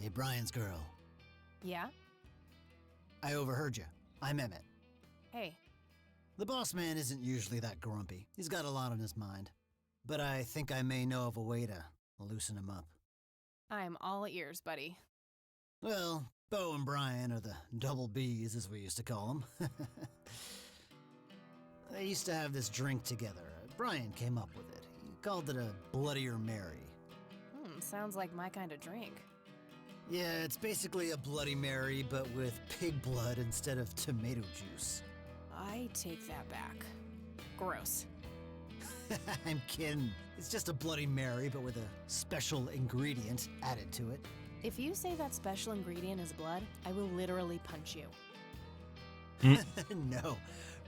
Hey, Brian's girl. Yeah? I overheard you. I'm Emmett. Hey. The boss man isn't usually that grumpy. He's got a lot on his mind. But I think I may know of a way to loosen him up. I'm all ears, buddy. Well, Bo and Brian are the double Bs, as we used to call them. They used to have this drink together. Brian came up with it. He called it a Bloodier Mary. Sounds like my kind of drink. Yeah, it's basically a Bloody Mary, but with pig blood instead of tomato juice. I take that back. Gross. I'm kidding. It's just a Bloody Mary, but with a special ingredient added to it. If you say that special ingredient is blood, I will literally punch you. No.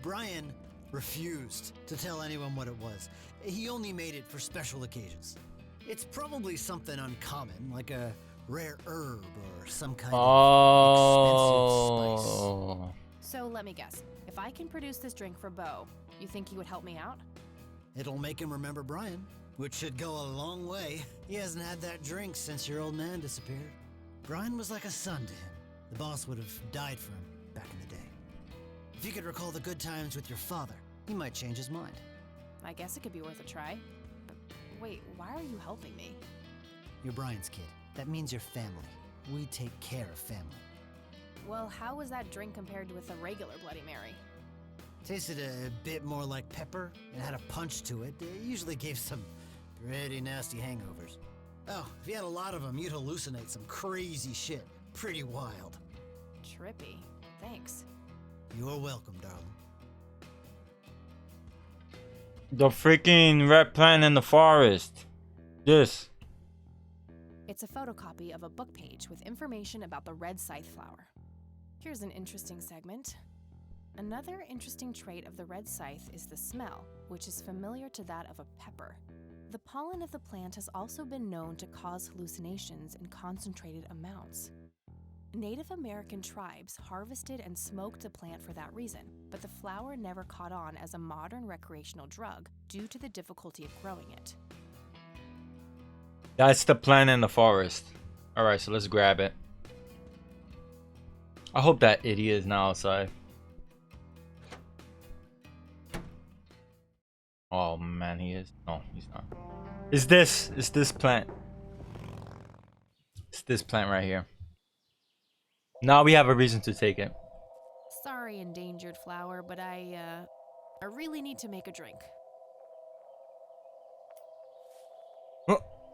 Brian refused to tell anyone what it was. He only made it for special occasions. It's probably something uncommon, like a rare herb or some kind of expensive spice. So let me guess. If I can produce this drink for Bo, you think he would help me out? It'll make him remember Brian, which should go a long way. He hasn't had that drink since your old man disappeared. Brian was like a son to him. The boss would have died for him back in the day. If you could recall the good times with your father, he might change his mind. I guess it could be worth a try. But wait, why are you helping me? You're Brian's kid. That means you're family. We take care of family. Well, how was that drink compared with a regular Bloody Mary? Tasted a bit more like pepper. It had a punch to it. It usually gave some pretty nasty hangovers. Oh, if you had a lot of them, you'd hallucinate some crazy shit. Pretty wild. Trippy. Thanks. You're welcome, darling. The freaking red plant in the forest. This. It's a photocopy of a book page with information about the red scythe flower. Here's an interesting segment. Another interesting trait of the red scythe is the smell, which is familiar to that of a pepper. The pollen of the plant has also been known to cause hallucinations in concentrated amounts. Native American tribes harvested and smoked the plant for that reason, but the flower never caught on as a modern recreational drug due to the difficulty of growing it. That's the plant in the forest. Alright, so let's grab it. I hope that idiot is not outside. Oh man, he is. No, he's not. It's this plant. It's this plant right here. Now we have a reason to take it. Sorry, endangered flower, but I really need to make a drink.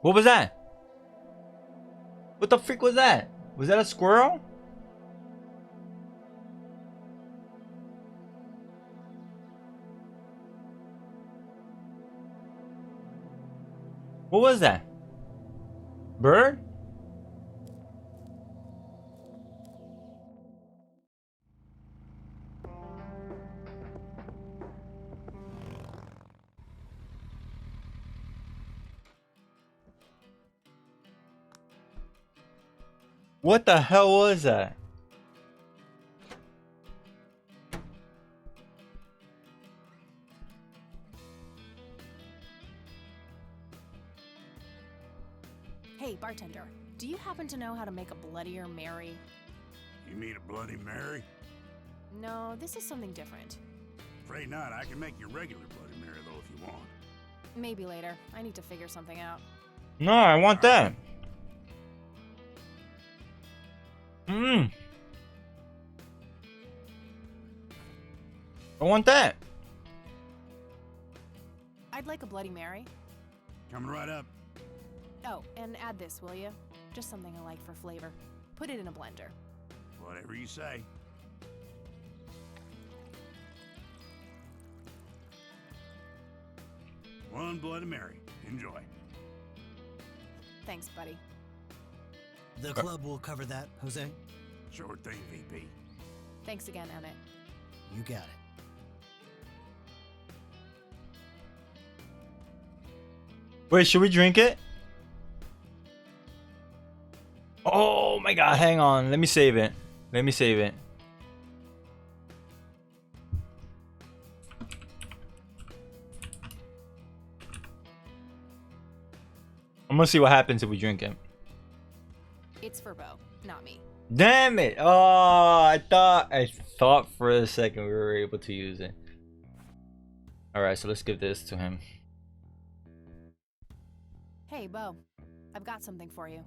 What was that? What the freak was that? Was that a squirrel? What was that? Bird? What the hell was that? Hey, bartender, do you happen to know how to make a Bloodier Mary? You mean a Bloody Mary? No, this is something different. Afraid not. I can make you regular Bloody Mary, though, if you want. Maybe later. I need to figure something out. No, I want that. I want that. I'd like a Bloody Mary. Coming right up. Oh, and add this, will you? Just something I like for flavor. Put it in a blender. Whatever you say. One Bloody Mary. Enjoy. Thanks, buddy. The club will cover that, Jose? Sure thing, VP. Thanks again, Emmett. You got it. Wait, should we drink it? Oh my god, hang on. Let me save it. Let me save it. I'm gonna see what happens if we drink it. It's for Bo, not me. Damn it! Oh, I thought for a second we were able to use it. Alright, so let's give this to him. Hey, Bo. I've got something for you.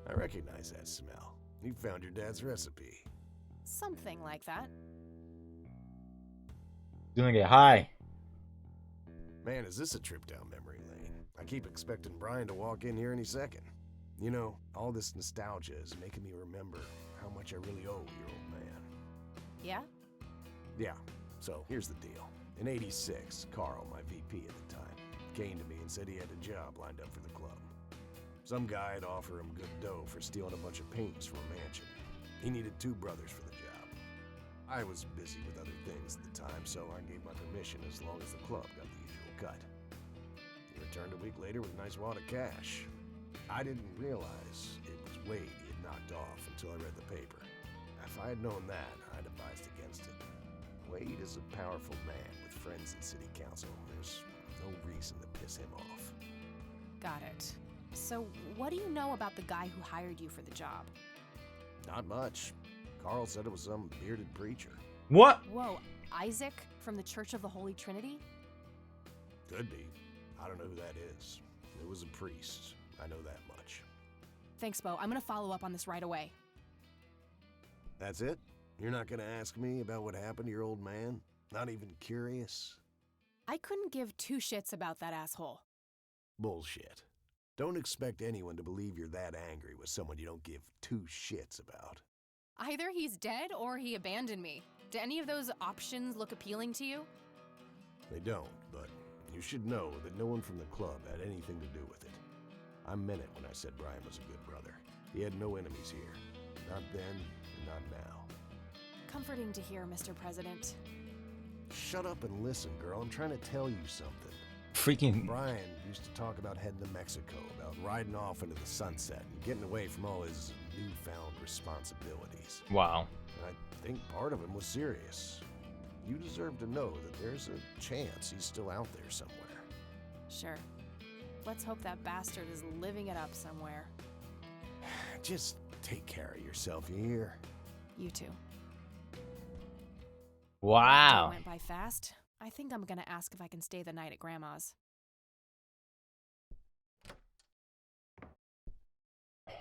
I recognize that smell. You found your dad's recipe. Something like that. Gonna get high. Man, is this a trip down memory lane? I keep expecting Brian to walk in here any second. You know, all this nostalgia is making me remember how much I really owe your old man. Yeah? Yeah, so here's the deal. In '86, Carl, my VP at the time, came to me and said he had a job lined up for the club. Some guy'd offer him good dough for stealing a bunch of paintings from a mansion. He needed 2 brothers for the job. I was busy with other things at the time, so I gave my permission as long as the club got the usual cut. He returned a week later with a nice wad of cash. I didn't realize it was Wade he had knocked off until I read the paper. If I had known that, I'd advised against it. Wade is a powerful man with friends in city council. There's no reason to piss him off. Got it. So, what do you know about the guy who hired you for the job? Not much. Carl said it was some bearded preacher. What? Whoa, Isaac from the Church of the Holy Trinity? Could be. I don't know who that is. It was a priest. I know that much. Thanks, Bo. I'm gonna follow up on this right away. That's it? You're not gonna ask me about what happened to your old man? Not even curious? I couldn't give 2 shits about that asshole. Bullshit. Don't expect anyone to believe you're that angry with someone you don't give 2 shits about. Either he's dead or he abandoned me. Do any of those options look appealing to you? They don't, but you should know that no one from the club had anything to do with it. I meant it when I said Brian was a good brother. He had no enemies here. Not then, and not now. Comforting to hear, Mr. President. Shut up and listen, girl. I'm trying to tell you something. Freaking Brian used to talk about heading to Mexico, about riding off into the sunset and getting away from all his newfound responsibilities. wow. And I think part of him was serious. You deserve to know that there's a chance he's still out there somewhere. Sure. Let's hope that bastard is living it up somewhere. Just take care of yourself, you hear? You too. Wow. Day went by fast. I think I'm gonna ask if I can stay the night at Grandma's. It's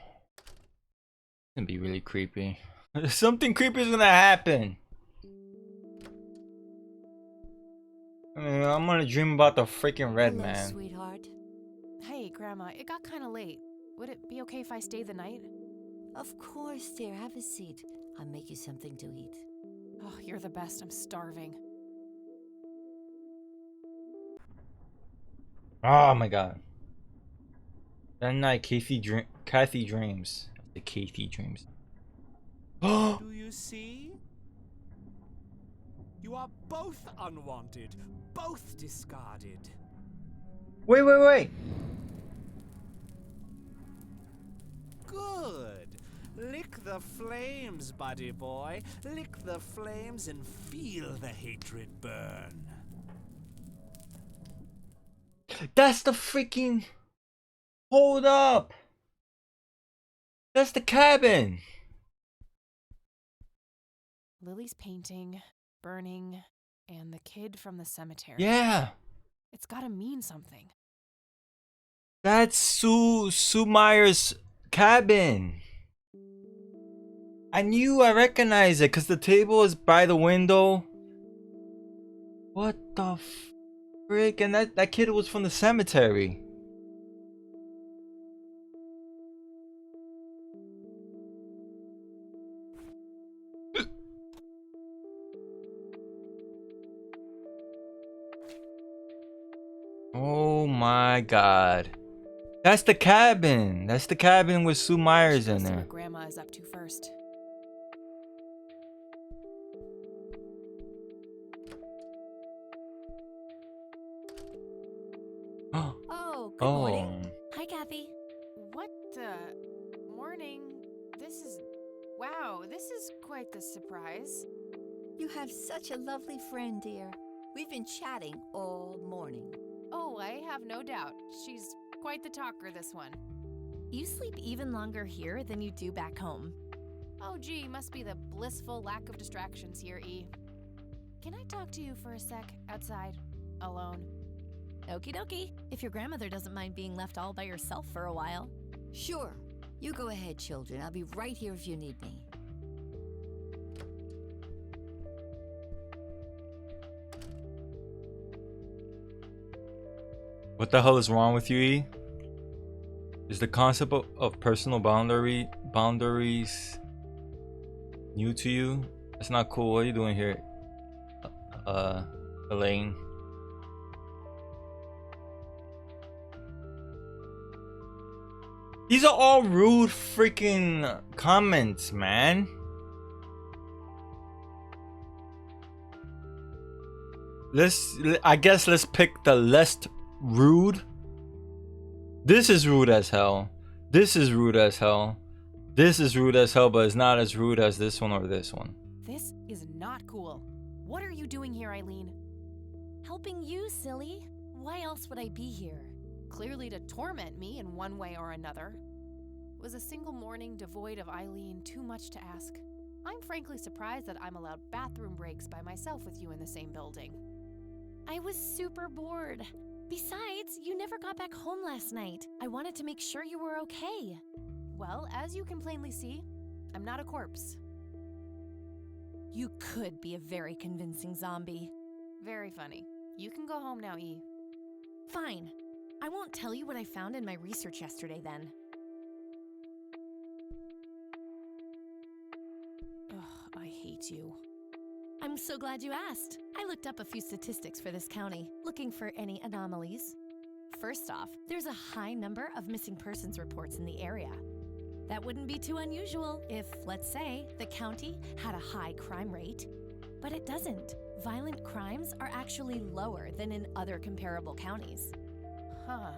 gonna be really creepy. Something creepy is gonna happen. I'm gonna dream about the freaking red Hello, man. sweetheart. Hey, Grandma, it got kinda late. Would it be okay if I stayed the night? Of course, dear. Have a seat. I'll make you something to eat. Oh, you're the best. I'm starving. Oh my god. That night, Kathy dreams. The Kathy dreams. Do you see? You are both unwanted, both discarded. Wait. Good. Lick the flames, buddy boy. Lick the flames and feel the hatred burn. That's the freaking... Hold up. That's the cabin. Lily's painting, burning, and the kid from the cemetery. Yeah. It's gotta mean something. That's Sue Meyer's cabin. I recognized it because the table is by the window. What the frick? And that kid was from the cemetery. Oh my god. That's the cabin. That's the cabin with Sue Myers in See there. what Grandma is up to first. Oh, good morning. Hi, Kathy. What morning? Wow, this is quite the surprise. You have such a lovely friend, dear. We've been chatting all morning. Oh, I have no doubt. She's quite the talker, this one. You sleep even longer here than you do back home. Oh gee, must be the blissful lack of distractions here, E. Can I talk to you for a sec, outside, alone? Okie dokie, if your grandmother doesn't mind being left all by yourself for a while. Sure. You go ahead, children. I'll be right here if you need me. What the hell is wrong with you, E? Is the concept of personal boundaries new to you? That's not cool. What are you doing here, Elaine? These are all rude freaking comments, man. I guess let's pick the less rude. This is rude as hell. This is rude as hell. This is rude as hell, but it's not as rude as this one or this one. This is not cool. What are you doing here, Eileen? Helping you, silly. Why else would I be here? Clearly to torment me in one way or another. Was a single morning devoid of Eileen too much to ask? I'm frankly surprised that I'm allowed bathroom breaks by myself with you in the same building. I was super bored. Besides, you never got back home last night. I wanted to make sure you were okay. Well, as you can plainly see, I'm not a corpse. You could be a very convincing zombie. Very funny. You can go home now, E. Fine. I won't tell you what I found in my research yesterday then. Ugh, I hate you. I'm so glad you asked. I looked up a few statistics for this county, looking for any anomalies. First off, there's a high number of missing persons reports in the area. That wouldn't be too unusual if, let's say, the county had a high crime rate. But it doesn't. Violent crimes are actually lower than in other comparable counties. Huh.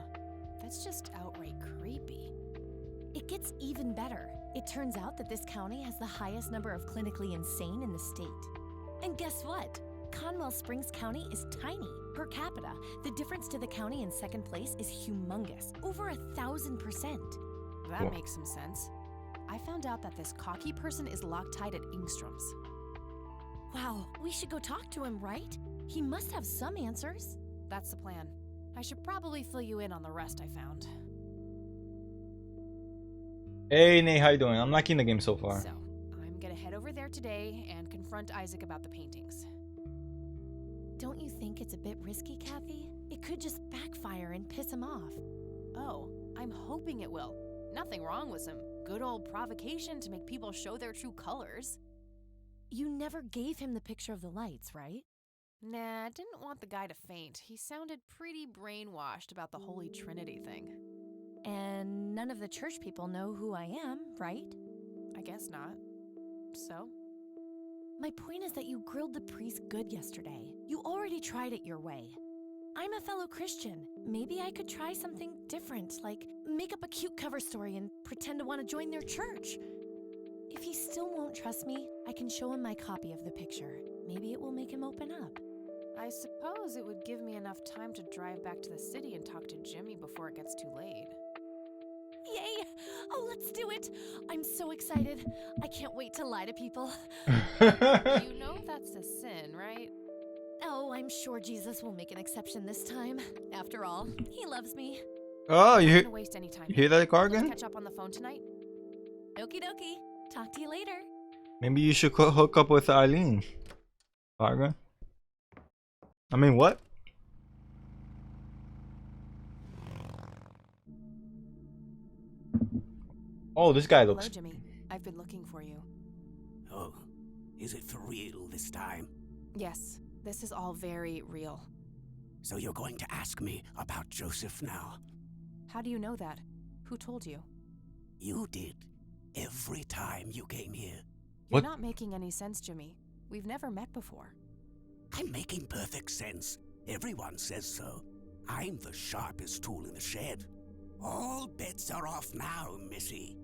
That's just outright creepy. It gets even better. It turns out that this county has the highest number of clinically insane in the state. And guess what? Conwell Springs County is tiny. Per capita, the difference to the county in second place is humongous, over 1,000%. That makes some sense. I found out that this cocky person is Loctite at Ingstrom's. Wow, we should go talk to him, right? He must have some answers. That's the plan. I should probably fill you in on the rest I found. Hey Nate, how you doing? I'm liking the game so far. So, I'm gonna head over there today and confront Isaac about the paintings. Don't you think it's a bit risky, Kathy? It could just backfire and piss him off. Oh, I'm hoping it will. Nothing wrong with some good old provocation to make people show their true colors. You never gave him the picture of the lights, right? Nah, didn't want the guy to faint. He sounded pretty brainwashed about the Holy Trinity thing. And none of the church people know who I am, right? I guess not. So? My point is that you grilled the priest good yesterday. You already tried it your way. I'm a fellow Christian. Maybe I could try something different, like make up a cute cover story and pretend to want to join their church. If he still won't trust me, I can show him my copy of the picture. Maybe it will make him open up. I suppose it would give me enough time to drive back to the city and talk to Jimmy before it gets too late. Yay! Oh, let's do it! I'm so excited. I can't wait to lie to people. You know that's a sin, right? Oh, I'm sure Jesus will make an exception this time. After all, he loves me. Oh, I'm not gonna waste any time. You hear that car again? Let's catch up on the phone tonight. Okie dokie. Talk to you later. Maybe you should hook up with Eileen. Farga? I mean, what? Oh, this guy looks... Hello, Jimmy. I've been looking for you. Oh, is it for real this time? Yes, this is all very real. So you're going to ask me about Joseph now? How do you know that? Who told you? You did. Every time you came here. You're not making any sense, Jimmy. We've never met before. I'm making perfect sense. Everyone says so. I'm the sharpest tool in the shed. All bets are off now, Missy.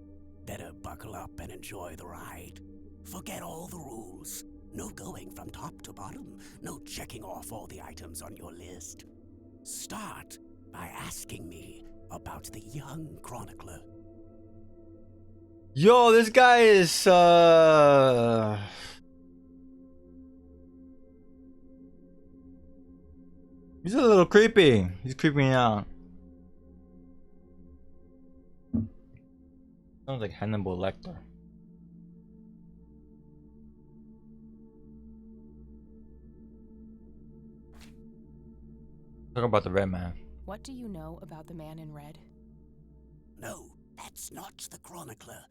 Better buckle up and enjoy the ride. Forget all the rules. No going from top to bottom. No checking off all the items on your list. Start by asking me about the young chronicler. Yo, this guy is he's a little creepy. He's creeping me out. Sounds like Hannibal Lecter. Talk about the red man. What do you know about the man in red? No, that's not the chronicler.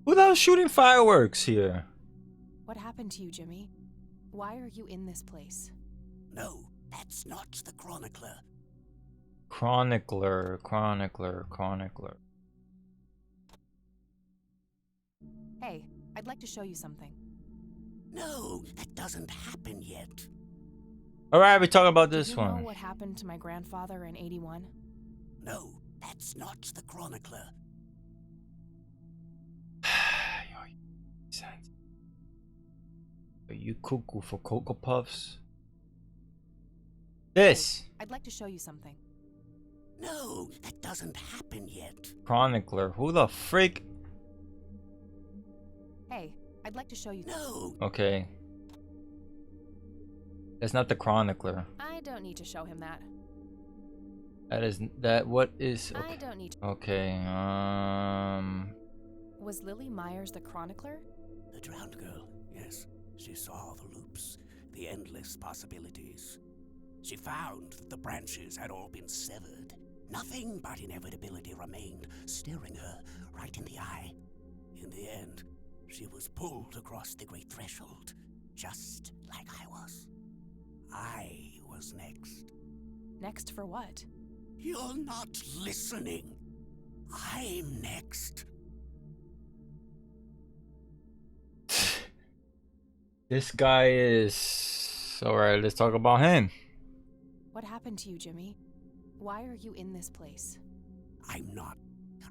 Who the hell's shooting fireworks here? What happened to you, Jimmy? Why are you in this place? No, that's not the chronicler. Chronicler. Hey, I'd like to show you something. No, that doesn't happen yet. Alright, we talk about this Do you one. know what happened to my grandfather in 81? No, that's not the chronicler. Are you cuckoo for Cocoa Puffs? This! I'd like to show you something. No, that doesn't happen yet. Chronicler. Who the freak? Hey, I'd like to show you. No! Okay. That's not the Chronicler. I don't need to show him that. That is that what is I don't need to. Okay, Was Lily Myers the chronicler? The drowned girl, yes. She saw the loops, the endless possibilities. She found that the branches had all been severed. Nothing but inevitability remained, staring her right in the eye. In the end, she was pulled across the great threshold, just like I was. I was next. Next for what? You're not listening. I'm next. this guy is alright, let's talk about him. What happened to you, Jimmy? Why are you in this place? I'm not.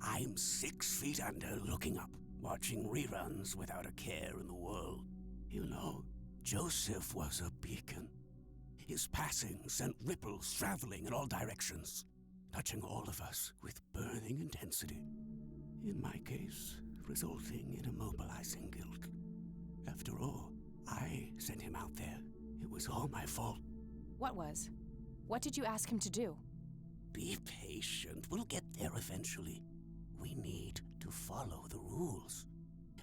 I'm 6 feet under, looking up, watching reruns without a care in the world. You know, Joseph was a beacon. His passing sent ripples traveling in all directions, touching all of us with burning intensity. In my case, resulting in immobilizing guilt. After all, I sent him out there. It was all my fault. What was? What did you ask him to do? Be patient. We'll get there eventually. We need to follow the rules.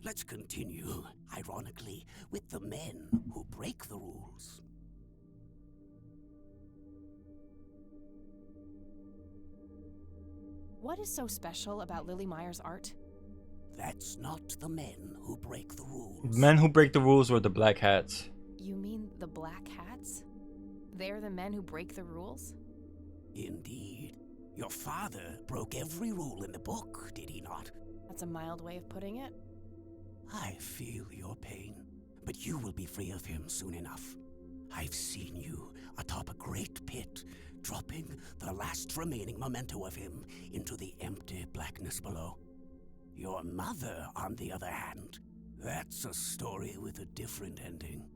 Let's continue, ironically, with the men who break the rules. What is so special about Lily Myers' art? That's not the men who break the rules. Men who break the rules were the black hats. You mean the Black Hats? They're the men who break the rules? Indeed. Your father broke every rule in the book, did he not? That's a mild way of putting it. I feel your pain, but you will be free of him soon enough. I've seen you atop a great pit, dropping the last remaining memento of him into the empty blackness below. Your mother, on the other hand, that's a story with a different ending.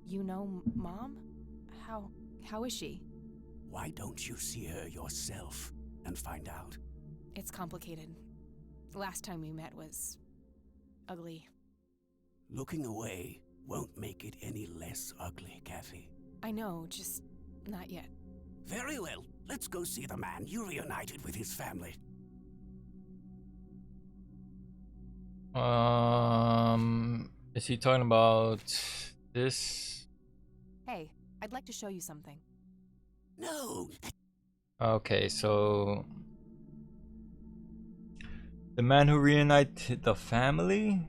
You know Mom? How is she? Why don't you see her yourself and find out? It's complicated. The last time we met was ugly. Looking away won't make it any less ugly, Kathy. I know, just not yet. Very well. Let's go see the man you reunited with his family. Is he talking about this? Hey, I'd like to show you something. No. Okay, so the man who reunited the family?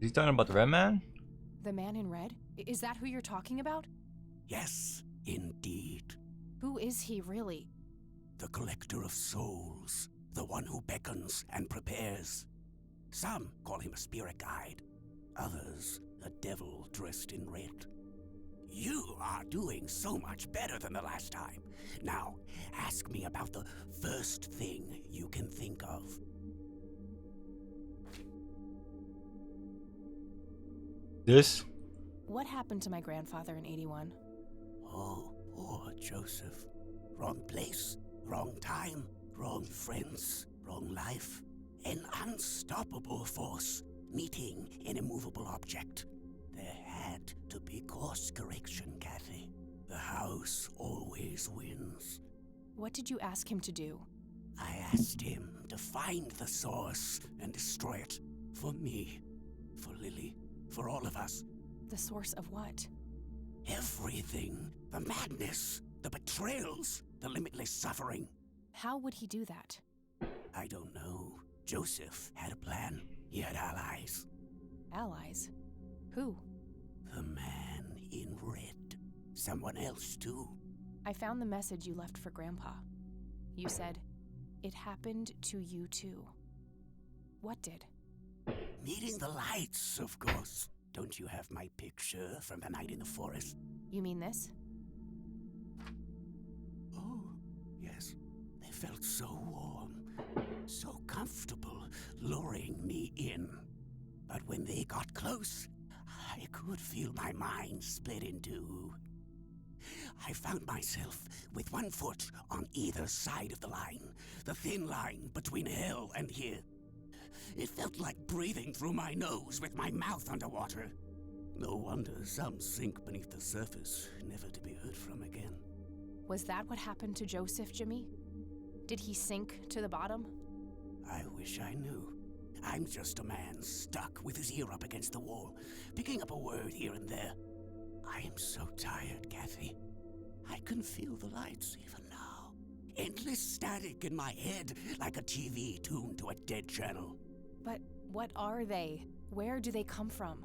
Is he talking about the red man? The man in red? Is that who you're talking about? Yes, indeed. Who is he really? The collector of souls. The one who beckons and prepares. Some call him a spirit guide. Others, a devil dressed in red. You are doing so much better than the last time. Now, ask me about the first thing you can think of. This? What happened to my grandfather in 81? Oh, poor Joseph. Wrong place, wrong time, wrong friends, wrong life. An unstoppable force meeting an immovable object. There had to be course correction, Kathy. The house always wins. What did you ask him to do? I asked him to find the source and destroy it. For me, for Lily, for all of us. The source of what? Everything. The madness, the betrayals, the limitless suffering. How would he do that? I don't know. Joseph had a plan. He had allies. Allies? Who? The man in red. Someone else, too. I found the message you left for Grandpa. You said, "It happened to you too." What did? Meeting the lights, of course. Don't you have my picture from the night in the forest? You mean this? Oh, yes. They felt so warm, so comfortable, luring me in. But when they got close, I could feel my mind split in two. I found myself with one foot on either side of the line, the thin line between hell and here. It felt like breathing through my nose with my mouth underwater. No wonder some sink beneath the surface, never to be heard from again. Was that what happened to Joseph, Jimmy? Did he sink to the bottom? I wish I knew. I'm just a man stuck with his ear up against the wall, picking up a word here and there. I am so tired, Kathy. I can feel the lights even now. Endless static in my head, like a TV tuned to a dead channel. But what are they? Where do they come from?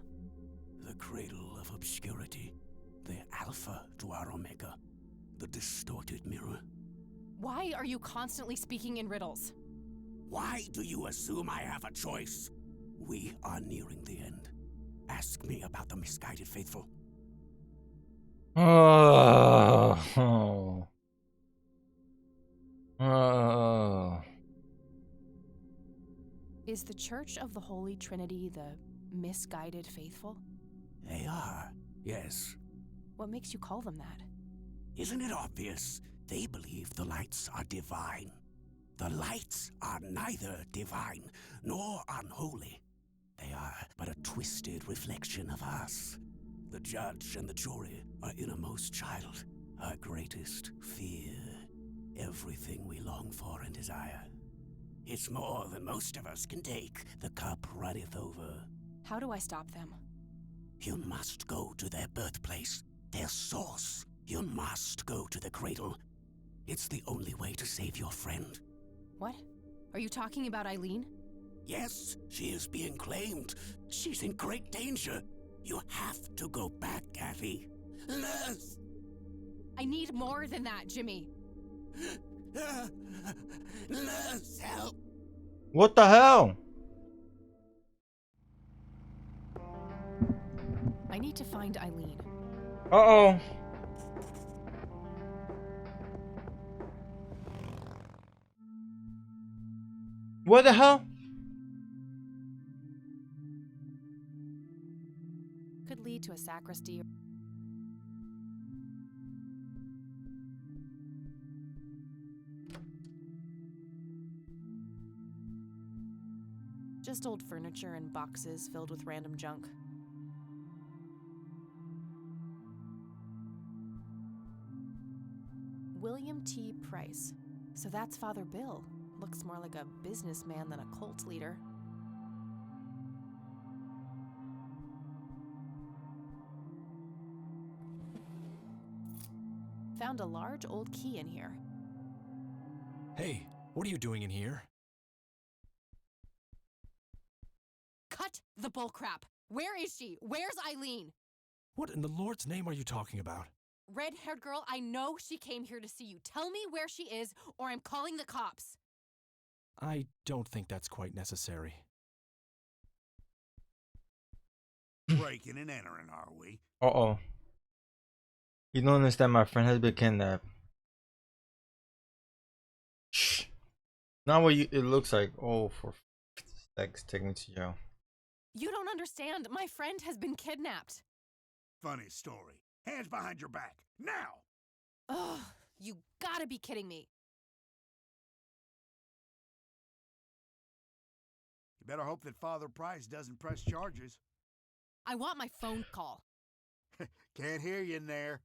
The cradle of obscurity. The alpha to our omega. The distorted mirror. Why are you constantly speaking in riddles? Why do you assume I have a choice? We are nearing the end. Ask me about the misguided faithful. Oh. Is the Church of the Holy Trinity the misguided faithful? They are, yes. What makes you call them that? Isn't it obvious? They believe the lights are divine. The lights are neither divine nor unholy. They are but a twisted reflection of us. The judge and the jury, our innermost child, our greatest fear. Everything we long for and desire. It's more than most of us can take. The cup runneth over. How do I stop them? You must go to their birthplace, their source. You must go to the cradle. It's the only way to save your friend. What? Are you talking about Eileen? Yes, she is being claimed. She's in great danger. You have to go back, Kathy. Nurse! I need more than that, Jimmy. Nurse, help! What the hell? I need to find Eileen. Uh-oh. What the hell? Could lead to a sacristy. Just old furniture and boxes filled with random junk. William T. Price. So that's Father Bill. Looks more like a businessman than a cult leader. Found a large old key in here. Hey, what are you doing in here? Cut the bullcrap! Where is she? Where's Eileen? What in the Lord's name are you talking about? Red-haired girl, I know she came here to see you. Tell me where she is, or I'm calling the cops. I don't think that's quite necessary. Breaking and entering, are we? Uh-oh. You don't understand, my friend has been kidnapped. Shh. Not what it looks like. Oh, for sex, take me to jail. You don't understand. My friend has been kidnapped. Funny story. Hands behind your back. Now! Ugh, you gotta be kidding me. You better hope that Father Price doesn't press charges. I want my phone call. Can't hear you in there.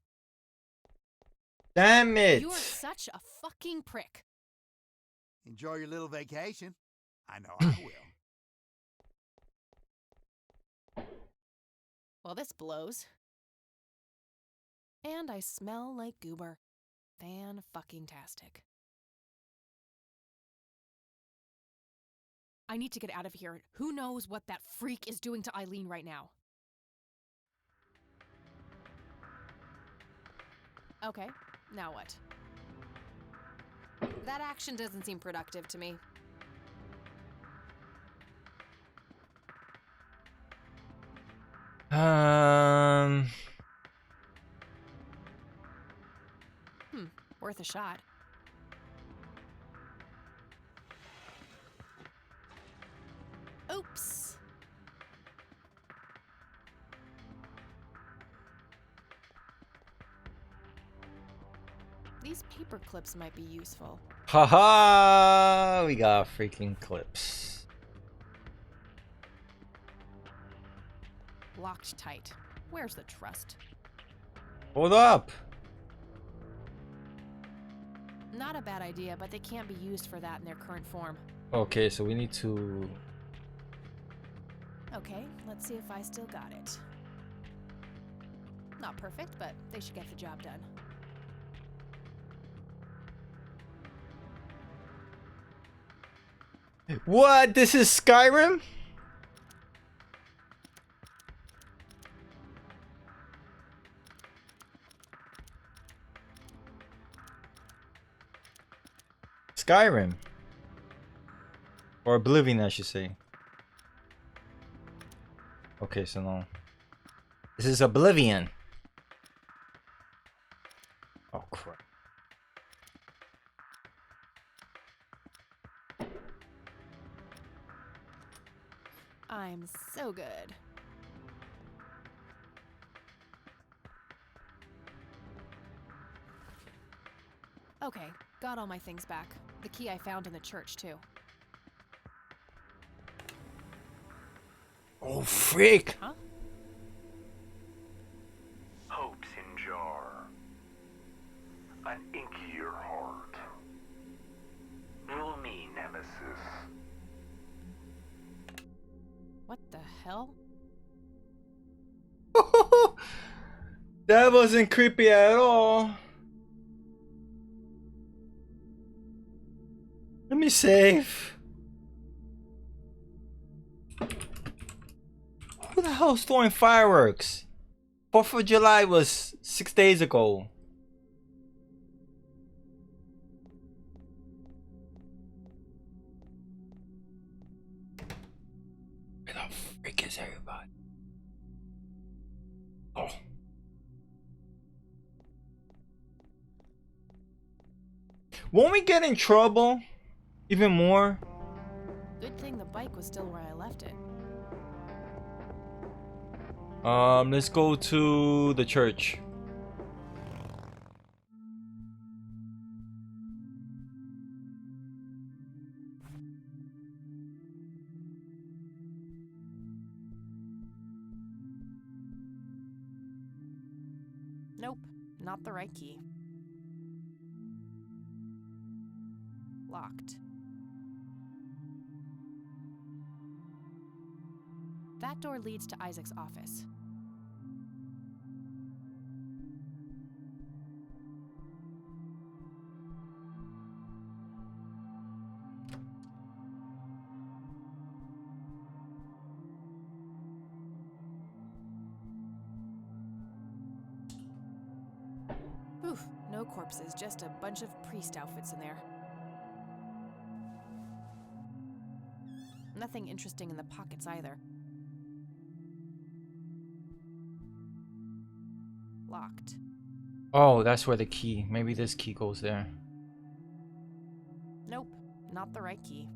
Damn it! You are such a fucking prick. Enjoy your little vacation. I know I will. Well, this blows. And I smell like goober. Fan-fucking-tastic. I need to get out of here. Who knows what that freak is doing to Eileen right now? Okay, now what? That action doesn't seem productive to me. Worth a shot. Oops. These paper clips might be useful. Haha! We got freaking clips. Locked tight. Where's the trust? Hold up! Not a bad idea, but they can't be used for that in their current form. Okay, so we need to... Okay, let's see if I still got it. Not perfect, but they should get the job done. What? This is Skyrim? Skyrim. Or Oblivion, I should say. Okay, so no. This is Oblivion. Oh, crap. I'm so good. Okay, got all my things back. The key I found in the church, too. Oh, freak! Huh? Hopes in jar. An inkier heart. Rule me, Nemesis. What the hell? That wasn't creepy at all. Let me save. Who the hell's throwing fireworks? 4th of July was 6 days ago. Where the freak is everybody? Oh. Won't we get in trouble? Even more? Good thing the bike was still where I left it. Let's go to the church. Nope, not the right key. Locked. That door leads to Isaac's office. Oof, no corpses, just a bunch of priest outfits in there. Nothing interesting in the pockets either. Locked. Oh, that's where the key. Maybe this key goes there. Nope, not the right key.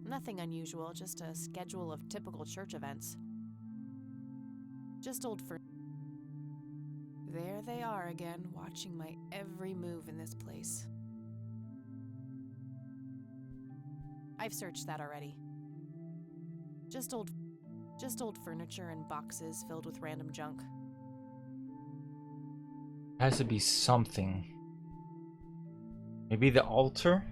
Nothing unusual, just a schedule of typical church events. Just old for. There they are again, watching my every move in this place. I've searched that already. Just old furniture and boxes filled with random junk. Has to be something. Maybe the altar?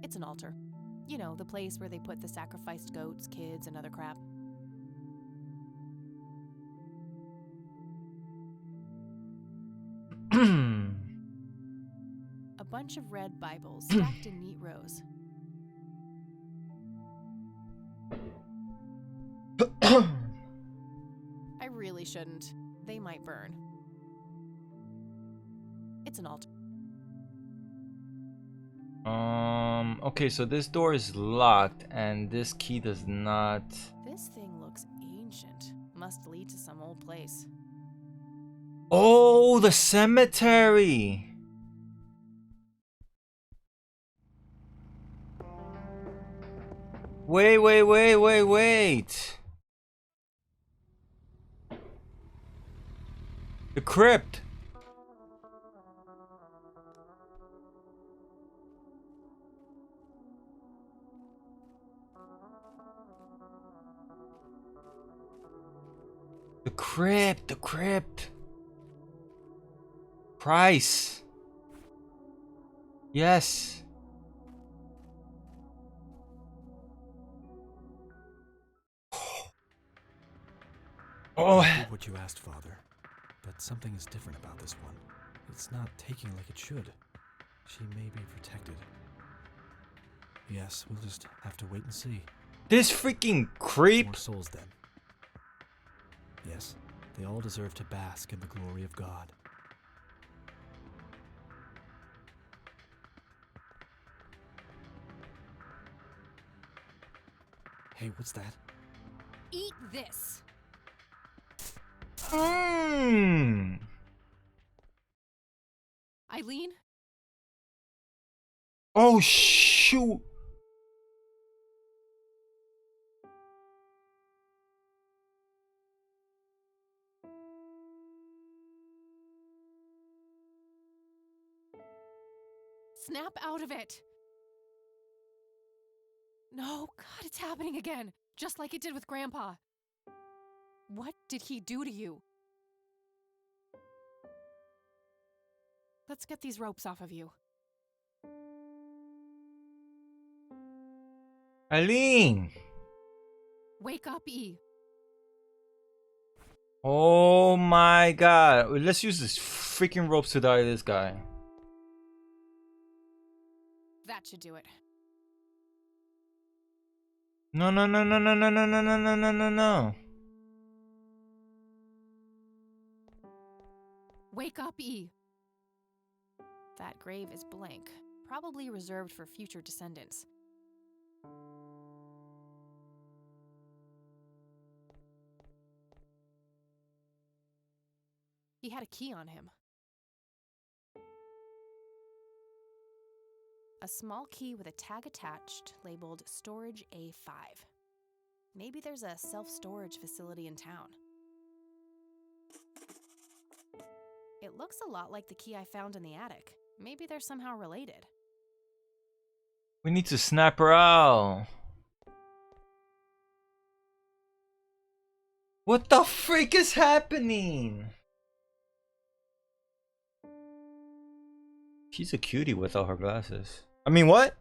It's an altar. You know, the place where they put the sacrificed goats, kids, and other crap. A bunch of red Bibles stacked in neat rows. I really shouldn't. They might burn. It's an altar. Okay, so this door is locked and this key does not. This thing looks ancient. Must lead to some old place. Oh, the cemetery! Wait. The crypt. The crypt. Price. Yes. Oh. I did what you asked, Father. But something is different about this one. It's not taking like it should. She may be protected. Yes, we'll just have to wait and see. This freaking creep. More souls then. Yes, they all deserve to bask in the glory of God. Hey, what's that? Eat this. Eileen? Oh shoot. Snap out of it. No, God, it's happening again. Just like it did with Grandpa. What did he do to you? Let's get these ropes off of you. Eileen. Wake up, E. Oh my God. Let's use this freaking ropes to die this guy. That should do it. No. Wake up, E. That grave is blank, probably reserved for future descendants. He had a key on him. A small key with a tag attached labeled Storage A5. Maybe there's a self-storage facility in town. It looks a lot like the key I found in the attic. Maybe they're somehow related. We need to snap her out. What the freak is happening? She's a cutie without her glasses. I mean, what?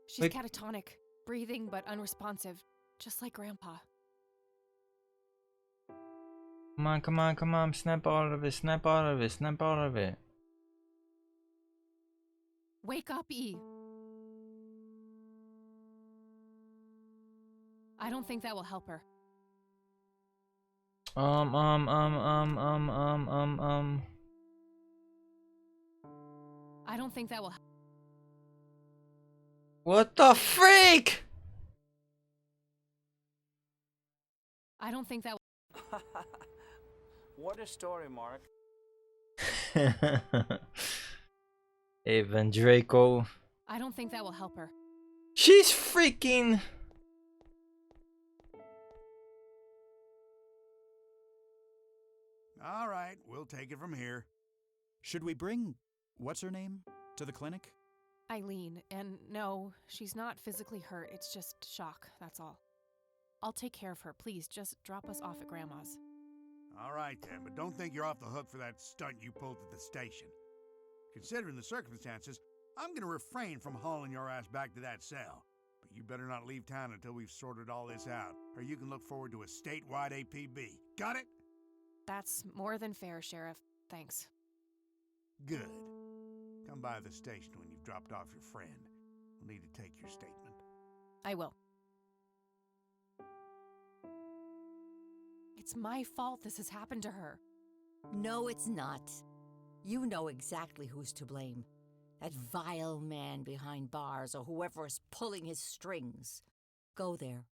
She's catatonic, breathing but unresponsive, just like Grandpa. Come on. Snap out of it. Wake up, E. I don't think that will help her. I don't think that will. What the freak? I don't think that will. What a story, Mark. Evan Draco. I don't think that will help her. She's freaking. All right, we'll take it from here. Should we bring what's her name to the clinic? Eileen, and no, she's not physically hurt. It's just shock, that's all. I'll take care of her. Please, just drop us off at Grandma's. All right then, but don't think you're off the hook for that stunt you pulled at the station. Considering the circumstances, I'm gonna refrain from hauling your ass back to that cell. But you better not leave town until we've sorted all this out, or you can look forward to a statewide APB. Got it? That's more than fair, Sheriff. Thanks. Good. Come by the station when you've dropped off your friend. We'll need to take your statement. I will. It's my fault this has happened to her. No, it's not. You know exactly who's to blame. That vile man behind bars or whoever is pulling his strings. Go there,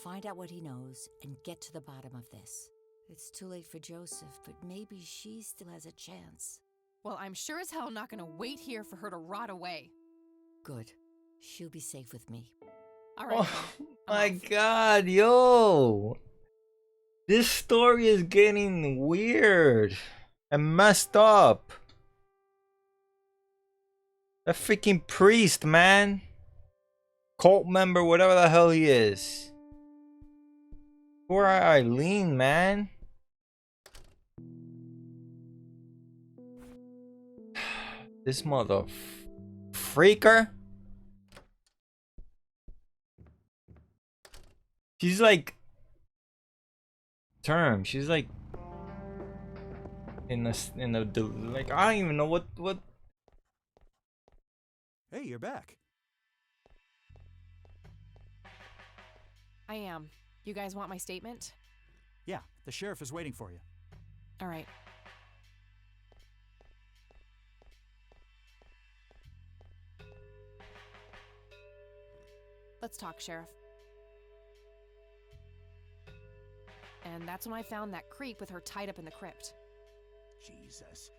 find out what he knows, and get to the bottom of this. It's too late for Joseph, but maybe she still has a chance. Well, I'm sure as hell not gonna wait here for her to rot away. Good. She'll be safe with me. All right. Oh my god, yo. This story is getting weird and messed up. That freaking priest, man. Cult member, whatever the hell he is. Poor Eileen, man. This mother freaker. She's like she's like in the like I don't even know what. Hey, you're back. I am. You guys want my statement? Yeah, the sheriff is waiting for you. All right. Let's talk, Sheriff. And that's when I found that creep with her tied up in the crypt. Jesus.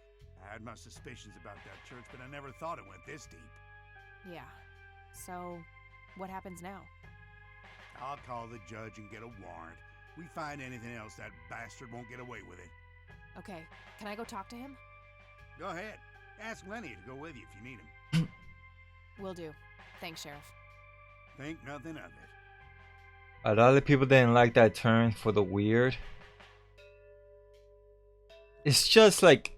I had my suspicions about that church, but I never thought it went this deep. Yeah. So, what happens now? I'll call the judge and get a warrant. We find anything else, that bastard won't get away with it. Okay. Can I go talk to him? Go ahead. Ask Lenny to go with you if you need him. Will do. Thanks, Sheriff. Think nothing of it. A lot of people didn't like that turn for the weird. It's just like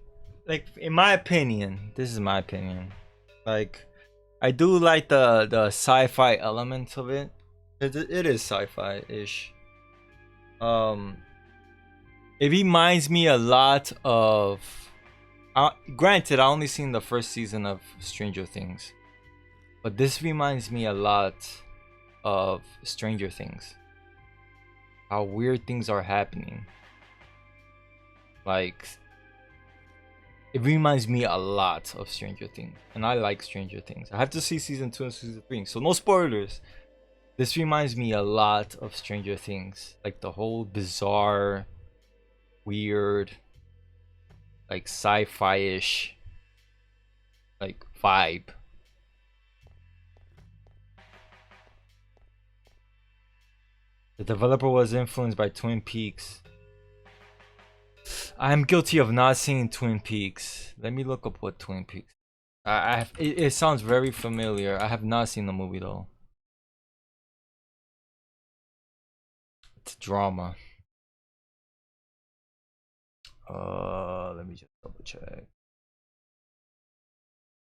in my opinion, this is my opinion. Like, I do like the sci-fi elements of it. It is sci-fi-ish. It reminds me a lot of. Granted, I only seen the first season of Stranger Things, but this reminds me a lot of Stranger Things. How weird things are happening. Like, it reminds me a lot of Stranger Things, and I like Stranger Things. I have to see season 2 and season 3, so no spoilers. This reminds me a lot of Stranger Things, like the whole bizarre, weird, like sci-fi-ish, like vibe. The developer was influenced by Twin Peaks. I am guilty of not seeing Twin Peaks. Let me look up what Twin Peaks. It sounds very familiar. I have not seen the movie though. It's drama. Let me just double check.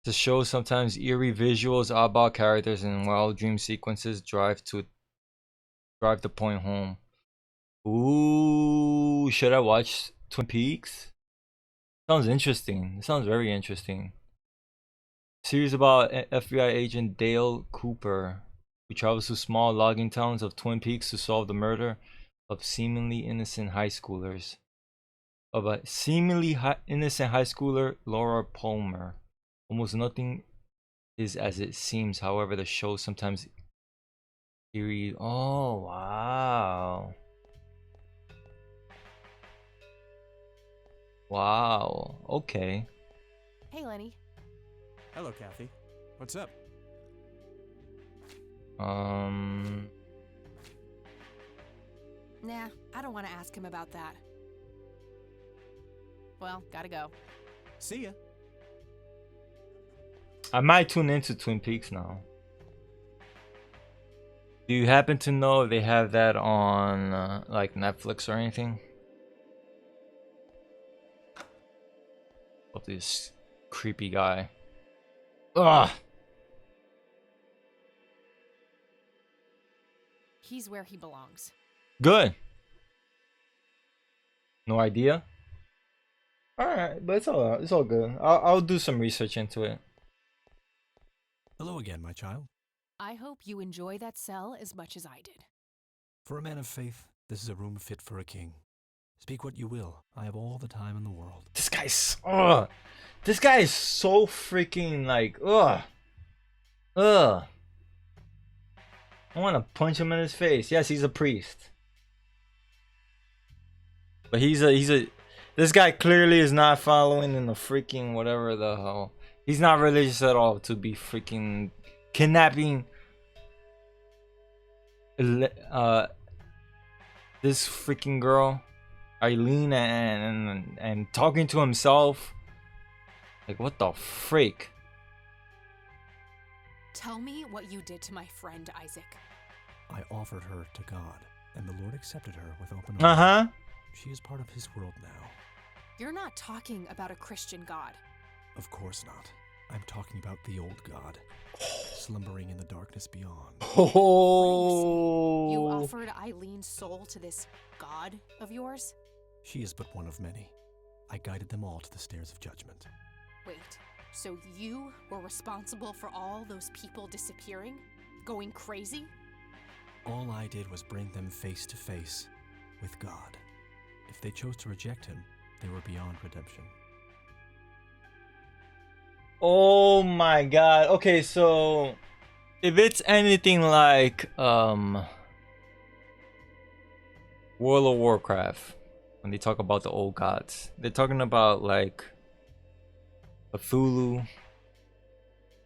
The show sometimes eerie visuals, oddball characters, and wild dream sequences drive the point home. Ooh, should I watch Twin Peaks? Sounds interesting. It sounds very interesting. Series about FBI agent Dale Cooper, who travels to small logging towns of Twin Peaks to solve the murder of seemingly innocent high schoolers. Of a seemingly innocent high schooler, Laura Palmer. Almost nothing is as it seems. However, the show sometimes eerie. Oh wow! Wow. Okay. Hey, Lenny. Hello, Kathy. What's up? Nah, I don't want to ask him about that. Well, gotta go. See ya. I might tune into Twin Peaks now. Do you happen to know if they have that on like Netflix or anything? Of this creepy guy. Ugh. He's where he belongs. Good. No idea. All right, but it's all good. I'll do some research into it. Hello again, my child. I hope you enjoy that cell as much as I did. For a man of faith, this is a room fit for a king. Speak what you will. I have all the time in the world. This guy's this guy is so freaking like I want to punch him in his face. Yes, he's a priest. But this guy clearly is not following in the freaking whatever the hell. He's not religious at all to be freaking kidnapping this freaking girl, Eileen, and talking to himself. Like, what the freak? Tell me what you did to my friend Isaac. I offered her to God, and the Lord accepted her with open arms. Uh-huh. She is part of his world now. You're not talking about a Christian God. Of course not. I'm talking about the old God, slumbering in the darkness beyond. Oh. You offered Eileen's soul to this God of yours? She is but one of many. I guided them all to the stairs of judgment. Wait, so you were responsible for all those people disappearing? Going crazy? All I did was bring them face to face with God. If they chose to reject him, they were beyond redemption. Oh my god. Okay, so if it's anything like World of Warcraft, when they talk about the old gods, they're talking about like Cthulhu,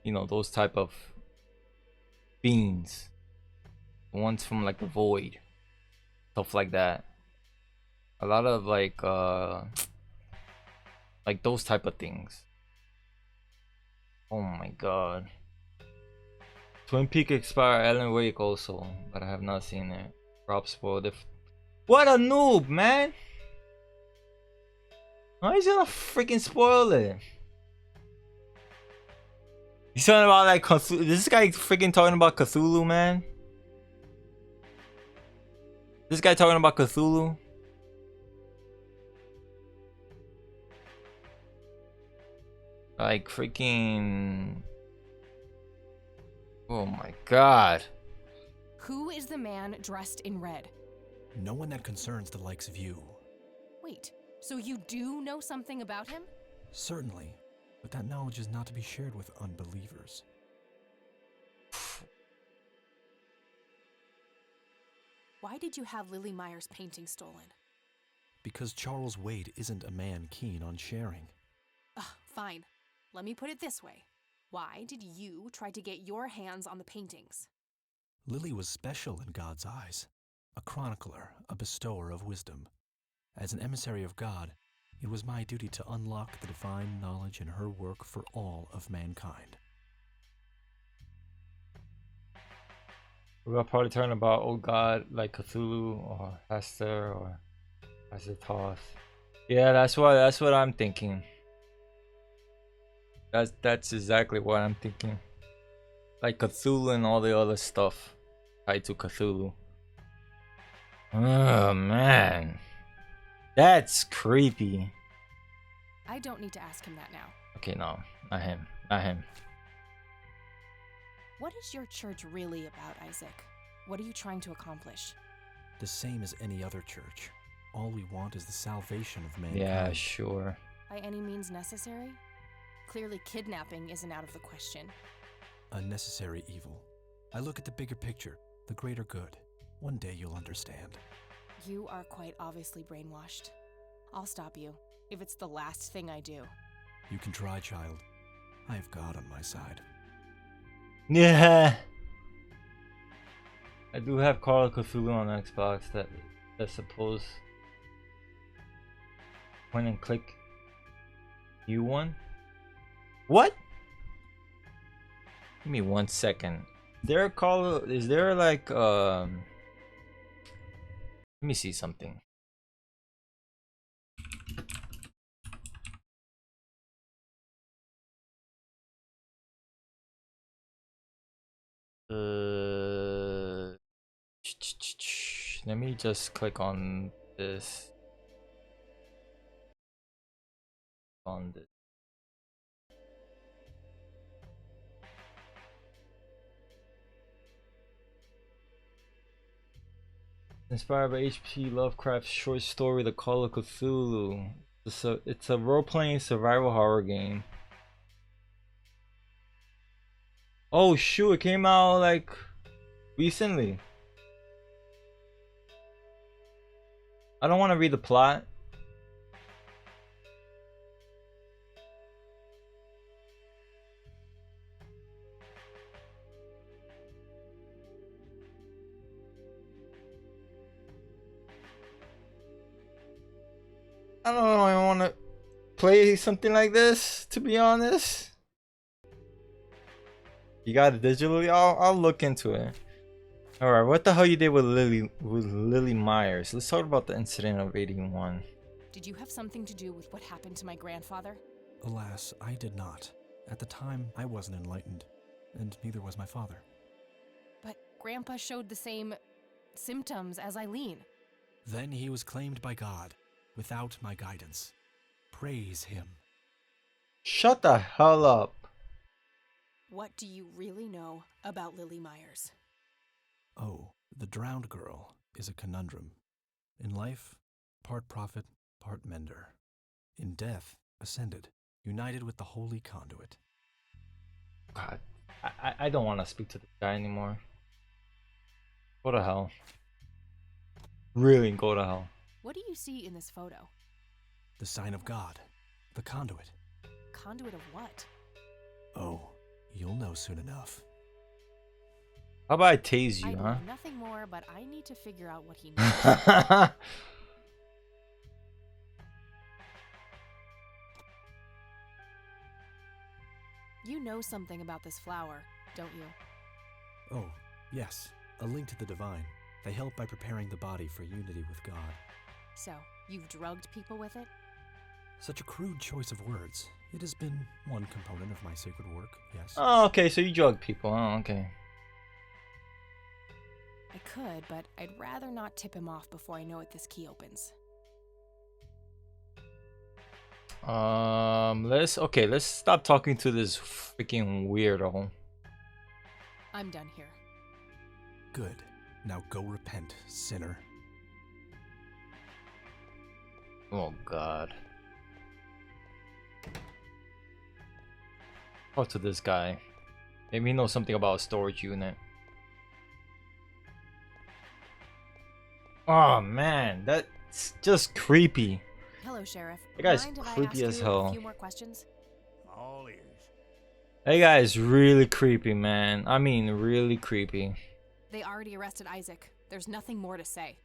you know, those type of beings, the ones from like the void, stuff like that. A lot of like those type of things. Oh my god. Twin Peaks expire Alan Wake also, but I have not seen it. Rob spoiled it. What a noob, man! Why is he gonna freaking spoil it? He's talking about like Cthulhu. This guy freaking talking about Cthulhu, man. This guy talking about Cthulhu. Like freaking. Oh my god. Who is the man dressed in red? No one that concerns the likes of you. Wait, so you do know something about him? Certainly, but that knowledge is not to be shared with unbelievers. Why did you have Lily Meyer's painting stolen? Because Charles Wade isn't a man keen on sharing. Fine. Let me put it this way. Why did you try to get your hands on the paintings? Lily was special in God's eyes, a chronicler, a bestower of wisdom. As an emissary of God, it was my duty to unlock the divine knowledge in her work for all of mankind. We're probably talking about old god like Cthulhu or Hester or Azathoth. Yeah, that's what I'm thinking. That's exactly what I'm thinking. Like Cthulhu and all the other stuff tied to Cthulhu. Oh man, that's creepy. I don't need to ask him that now. Okay, no, not him, not him. What is your church really about, Isaac? What are you trying to accomplish? The same as any other church. All we want is the salvation of mankind. Yeah, sure. By any means necessary? Clearly kidnapping isn't out of the question. A necessary evil. I look at the bigger picture, the greater good. One day you'll understand. You are quite obviously brainwashed. I'll stop you, if it's the last thing I do. You can try, child. I have God on my side. Yeah. I do have Call of Cthulhu on Xbox that I suppose point and click you one. What? Give me 1 second. Is there like let me see something. Let me just click on this. On this. Inspired by H.P. Lovecraft's short story, The Call of Cthulhu. It's a role-playing survival horror game. Oh shoot, it came out like recently. I don't want to read the plot. I don't know, I want to play something like this, to be honest. You got it digitally? I'll look into it. Alright, what the hell you did with Lily Myers? Let's talk about the incident of 81. Did you have something to do with what happened to my grandfather? Alas, I did not. At the time, I wasn't enlightened, and neither was my father. But Grandpa showed the same symptoms as Eileen. Then he was claimed by God, without my guidance. Praise him. Shut the hell up. What do you really know about Lily Myers? Oh, the drowned girl is a conundrum. In life, part prophet, part mender. In death, ascended, united with the holy conduit. God, I don't want to speak to this guy anymore. Go to hell. Really, go to hell. What do you see in this photo? The sign of God, the conduit. Conduit of what? Oh, you'll know soon enough. How about I tase you, I huh? know nothing more, but I need to figure out what he knows. You know something about this flower, don't you? Oh, yes, a link to the divine. They help by preparing the body for unity with God. So, you've drugged people with it? Such a crude choice of words. It has been one component of my sacred work, yes. Oh, okay, so you drug people. Oh, okay. I could, but I'd rather not tip him off before I know what this key opens. Let's stop talking to this freaking weirdo. I'm done here. Good. Now go repent, sinner. Oh God. Talk to this guy. Maybe he knows something about a storage unit. Oh man, that's just creepy. Hello, Sheriff. That guy's Mind if I creepy ask as you hell. A few more questions? All ears. That guy is really creepy, man. I mean, really creepy. They already arrested Isaac. There's nothing more to say.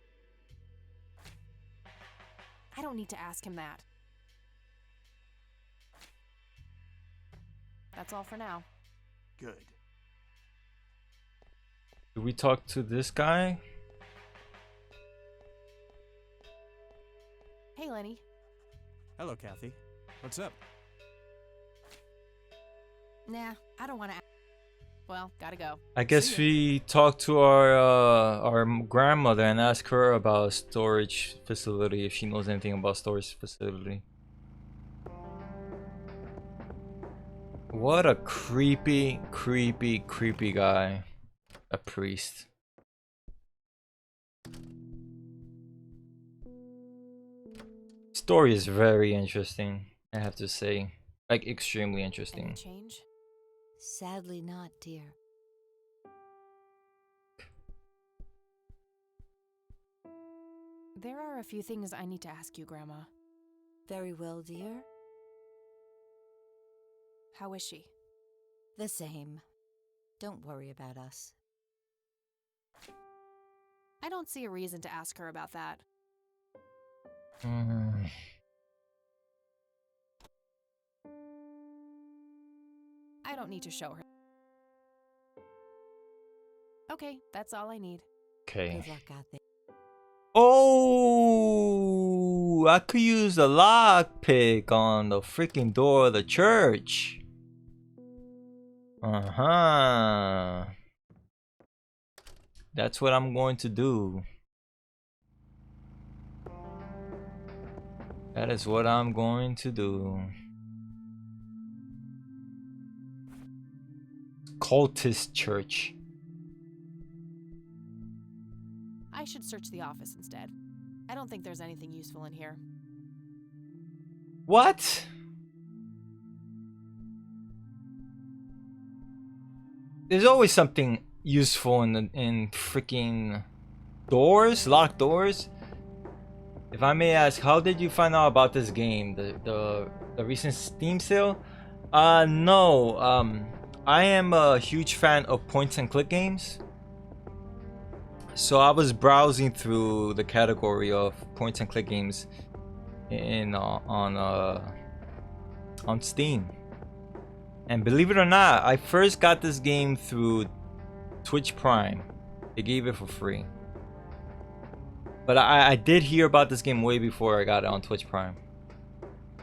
I don't need to ask him that. That's all for now. Good. Did we talk to this guy? Hey, Lenny. Hello, Kathy. What's up? Nah, I don't want to. Well, gotta go. I guess we talked to our grandmother and asked her about a storage facility, if she knows anything about storage facility. What a creepy guy. A priest. Story is very interesting, I have to say. Like, extremely interesting. Any change? Sadly not, dear. There are a few things I need to ask you, Grandma. Very well, dear. How is she? The same. Don't worry about us. I don't see a reason to ask her about that. I don't need to show her. Okay, that's all I need. Okay. Good luck out there. Oh, I could use the lockpick on the freaking door of the church. That's what I'm going to do. That is what I'm going to do. Cultist church. I should search the office instead. I don't think there's anything useful in here. What? There's always something useful in freaking doors, locked doors. If I may ask, how did you find out about this game? The recent Steam sale? No. I am a huge fan of point and click games. So I was browsing through the category of point and click games on Steam. And believe it or not, I first got this game through Twitch Prime. They gave it for free. But I did hear about this game way before I got it on Twitch Prime.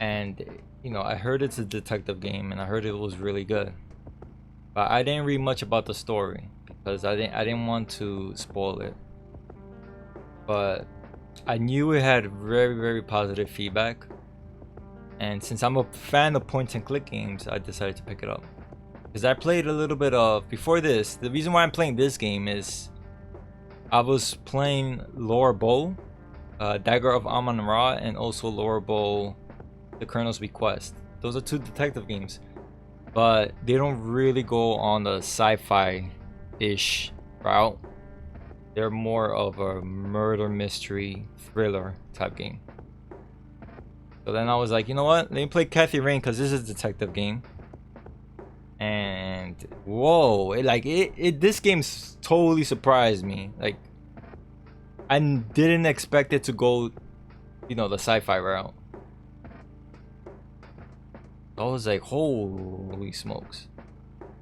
And, you know, I heard it's a detective game and I heard it was really good. But I didn't read much about the story because I didn't want to spoil it. But I knew it had very, very positive feedback. And since I'm a fan of point and click games, I decided to pick it up. Because I played a little bit of, before this, the reason why I'm playing this game is I was playing Lore Bow, Dagger of Amon-Ra, and also Lore Bow, The Colonel's Bequest. Those are two detective games. But they don't really go on the sci-fi-ish route. They're more of a murder mystery thriller type game. So then I was like, you know what? Let me play Kathy Rain because this is a detective game. And whoa, this game totally surprised me. Like, I didn't expect it to go, you know, the sci-fi route. I was like, holy smokes.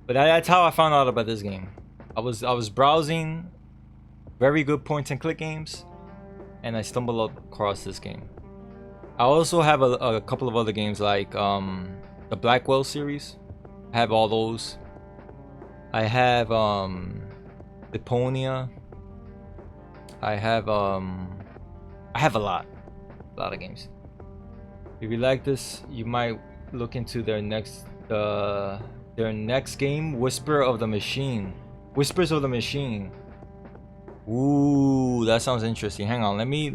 But that's how I found out about this game. I was browsing very good point and click games and I stumbled across this game. I also have a couple of other games like the Blackwell series. I have all those. I have Deponia. I have a lot of games. If you like this, you might look into their next game, Whispers of the Machine. Ooh, that sounds interesting. Hang on, let me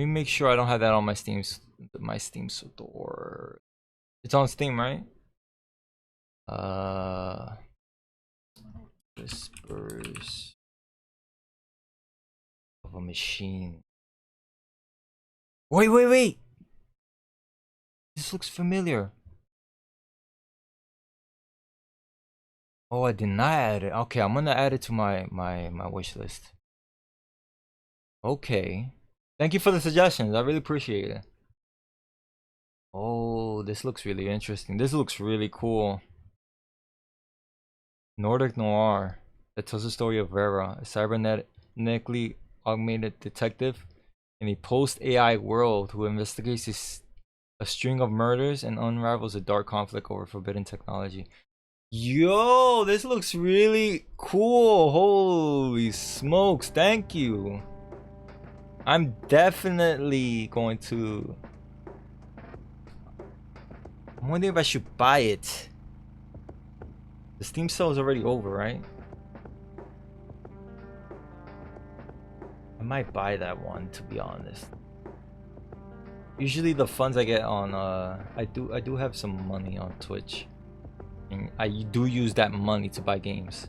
make sure I don't have that on my Steam store. It's on Steam, right? Whispers of a Machine. Wait. This looks familiar. Oh, I did not add it. Okay, I'm gonna add it to my wish list. Okay. Thank you for the suggestions. I really appreciate it. Oh, this looks really interesting. This looks really cool. Nordic Noir. That tells the story of Vera, a cybernetically augmented detective in a post-AI world who investigates a string of murders and unravels a dark conflict over forbidden technology. Yo, this looks really cool. Holy smokes, thank you. I'm definitely going to... I'm wondering if I should buy it. The Steam sale is already over, right? I might buy that one, to be honest. Usually the funds I get on I do have some money on Twitch. And I do use that money to buy games.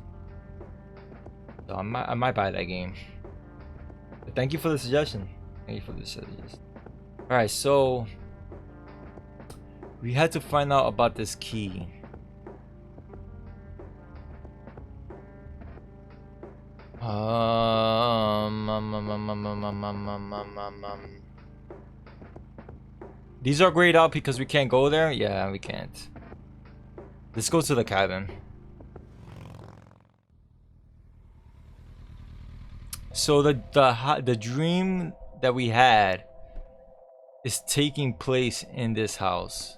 So I might buy that game. But thank you for the suggestion. Thank you for the suggestion. Alright, so We had to find out about this key. These are grayed out because we can't go there? Yeah, we can't. Let's go to the cabin. So the dream that we had is taking place in this house.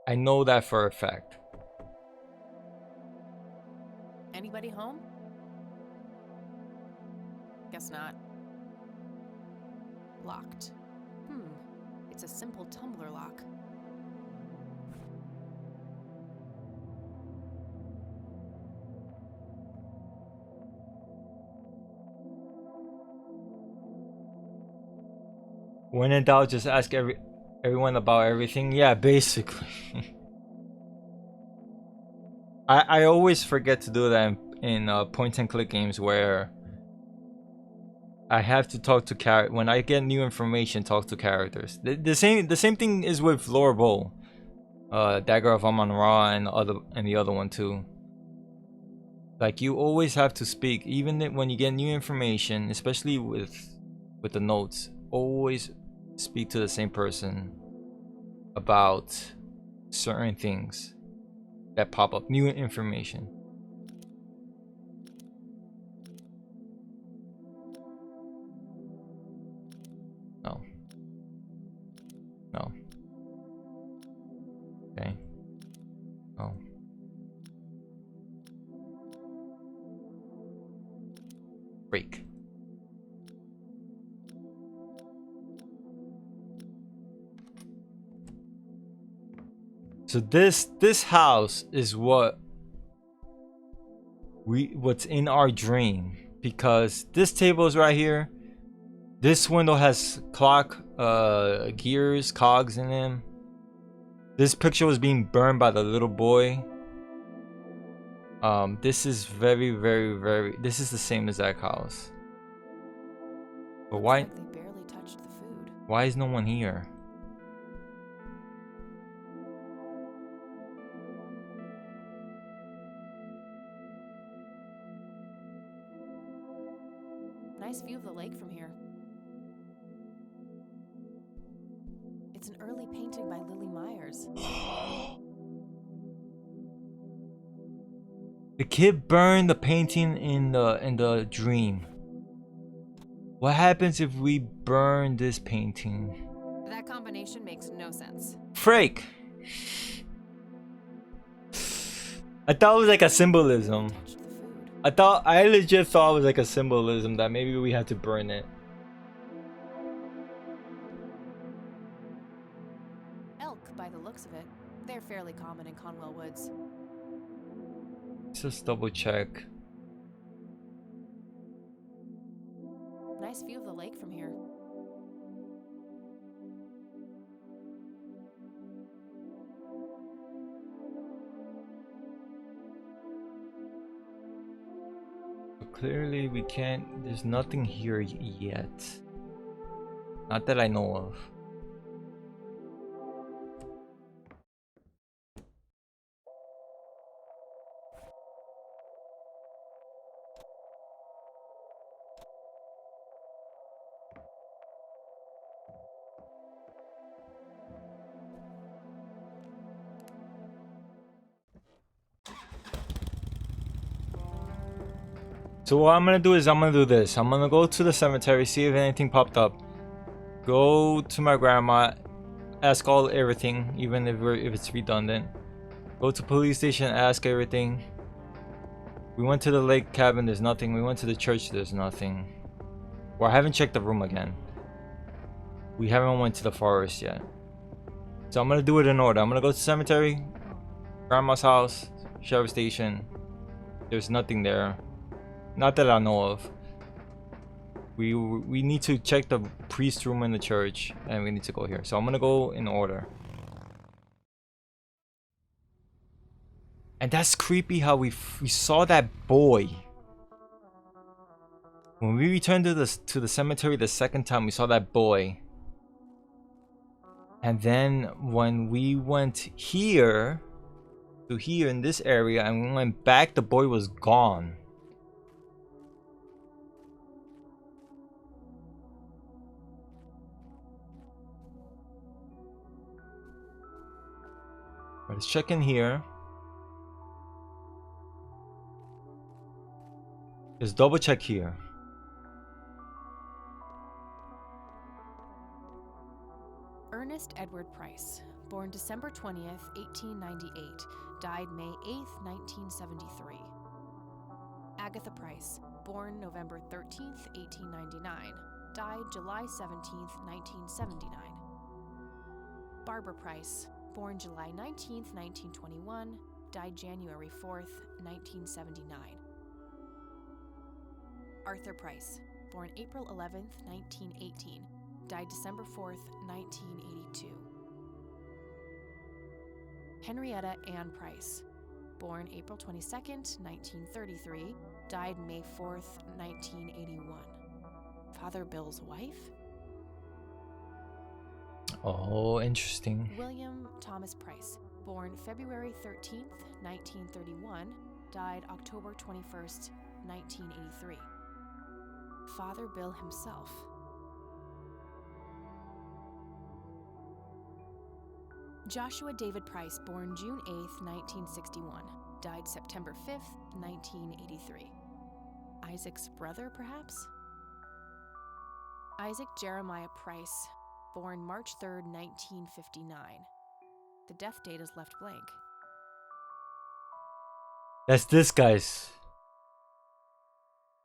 I know that for a fact. Anybody home? Guess not. Locked. It's a simple tumbler lock. When in doubt, just ask everyone about everything. Yeah, basically. I always forget to do that in point and click games where I have to talk to characters. When I get new information, talk to characters. The same thing is with Lore Bowl, Dagger of Amon-Ra, and the other one too. Like, you always have to speak, even when you get new information, especially with the notes. Always speak to the same person about certain things that pop up, new information. No. No. Okay. Oh. Break. So this house is what's in our dream, because this table is right here. This window has clock gears, cogs in them. This picture was being burned by the little boy. This is very this is the same exact house. But why They barely touched the food. why is no one here? Nice view of the lake from here. It's an early painting by Lily Myers. The kid burned the painting in the dream. What happens if we burn this painting? That combination makes no sense. Freak! I thought it was like a symbolism. I legit thought it was like a symbolism that maybe we had to burn it. Elk, by the looks of it. They're fairly common in Conwell Woods. Let's just double check. Nice view of the lake from here. Clearly we can't, there's nothing here yet. Not that I know of. So what I'm gonna do is I'm gonna do this. I'm gonna go to the cemetery, see if anything popped up. Go to my grandma, ask everything, even if it's redundant. Go to police station, ask everything. We went to the lake cabin, there's nothing. We went to the church, there's nothing. Well, I haven't checked the room again. We haven't went to the forest yet. So I'm gonna do it in order. I'm gonna go to cemetery, grandma's house, sheriff station. There's nothing there. Not that I know of. We need to check the priest room in the church, and we need to go here. So I'm gonna go in order. And that's creepy how we saw that boy. When we returned to the cemetery the second time, we saw that boy. And then when we went here to here in this area and we went back, the boy was gone. Let's check in here. Let's double check here. Ernest Edward Price, born December 20th, 1898, died May 8th, 1973. Agatha Price, born November 13th, 1899, died July 17th, 1979. Barbara Price, born July 19th, 1921, died January 4th, 1979. Arthur Price, born April 11th, 1918, died December 4th, 1982. Henrietta Ann Price, born April 22nd, 1933, died May 4th, 1981. Father Bill's wife? Oh, interesting. William Thomas Price, born February 13th, 1931, died October 21st, 1983. Father Bill himself. Joshua David Price, born June 8th, 1961, died September 5th, 1983. Isaac's brother, perhaps? Isaac Jeremiah Price, born March 3rd, 1959. The death date is left blank. That's this guy's.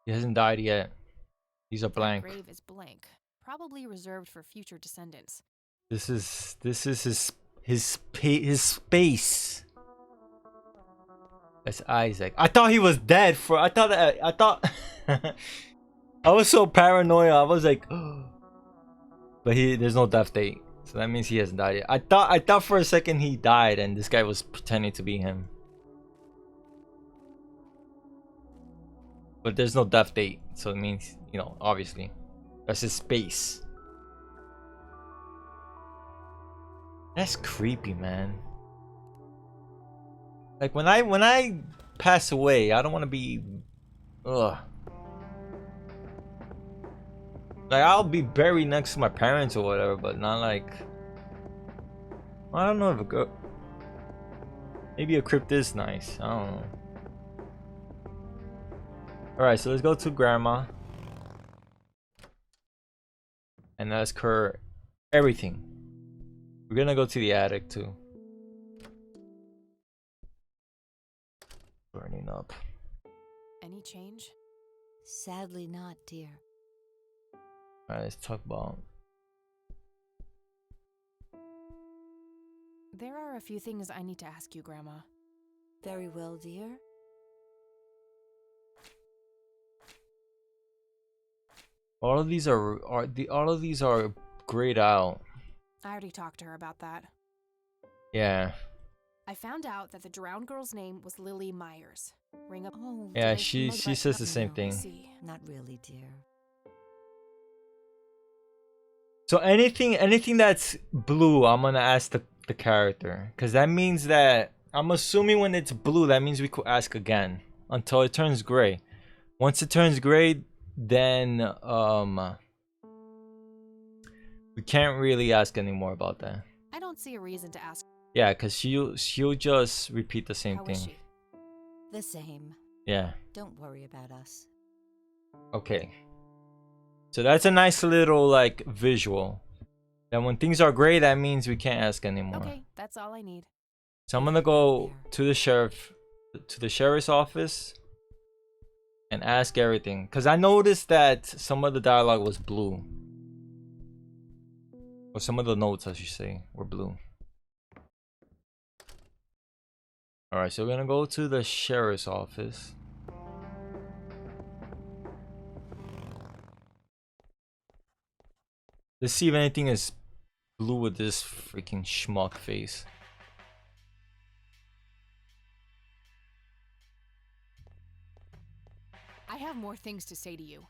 He hasn't died yet. These are blank. That grave is blank, probably reserved for future descendants. This is his space. That's Isaac. I thought he was dead for. I thought. I was so paranoid. I was like, but there's no death date, so that means he hasn't died yet. I thought for a second he died, and this guy was pretending to be him. But there's no death date, so it means, you know, obviously, that's his space. That's creepy, man. Like when I pass away, I don't want to be, ugh. Like I'll be buried next to my parents or whatever, but not like, I don't know if maybe a crypt is nice. I don't know. Alright, so let's go to grandma and ask her everything. We're gonna go to the attic too. Burning up. Any change? Sadly not, dear. Alright, let's talk about. There are a few things I need to ask you, Grandma. Very well, dear. All of these are grayed out. I already talked to her about that. Yeah. I found out that the drowned girl's name was Lily Myers. Ring up. Oh, Yeah, she says the same thing. Not really, dear. So anything that's blue, I'm gonna ask the character, because that means that I'm assuming when it's blue, that means we could ask again until it turns gray. Once it turns gray, then we can't really ask anymore about that. I don't see a reason to ask. Yeah, because she'll just repeat the same How thing. is she? The same. Yeah. Don't worry about us. Okay. So that's a nice little like visual. That when things are gray, that means we can't ask anymore. Okay, that's all I need. So I'm gonna go to the sheriff's office and ask everything, because I noticed that some of the dialogue was blue, or some of the notes, I should say, were blue. All right, so we're gonna go to the sheriff's office. Let's see if anything is blue with this freaking schmuck face. I have more things to say to you.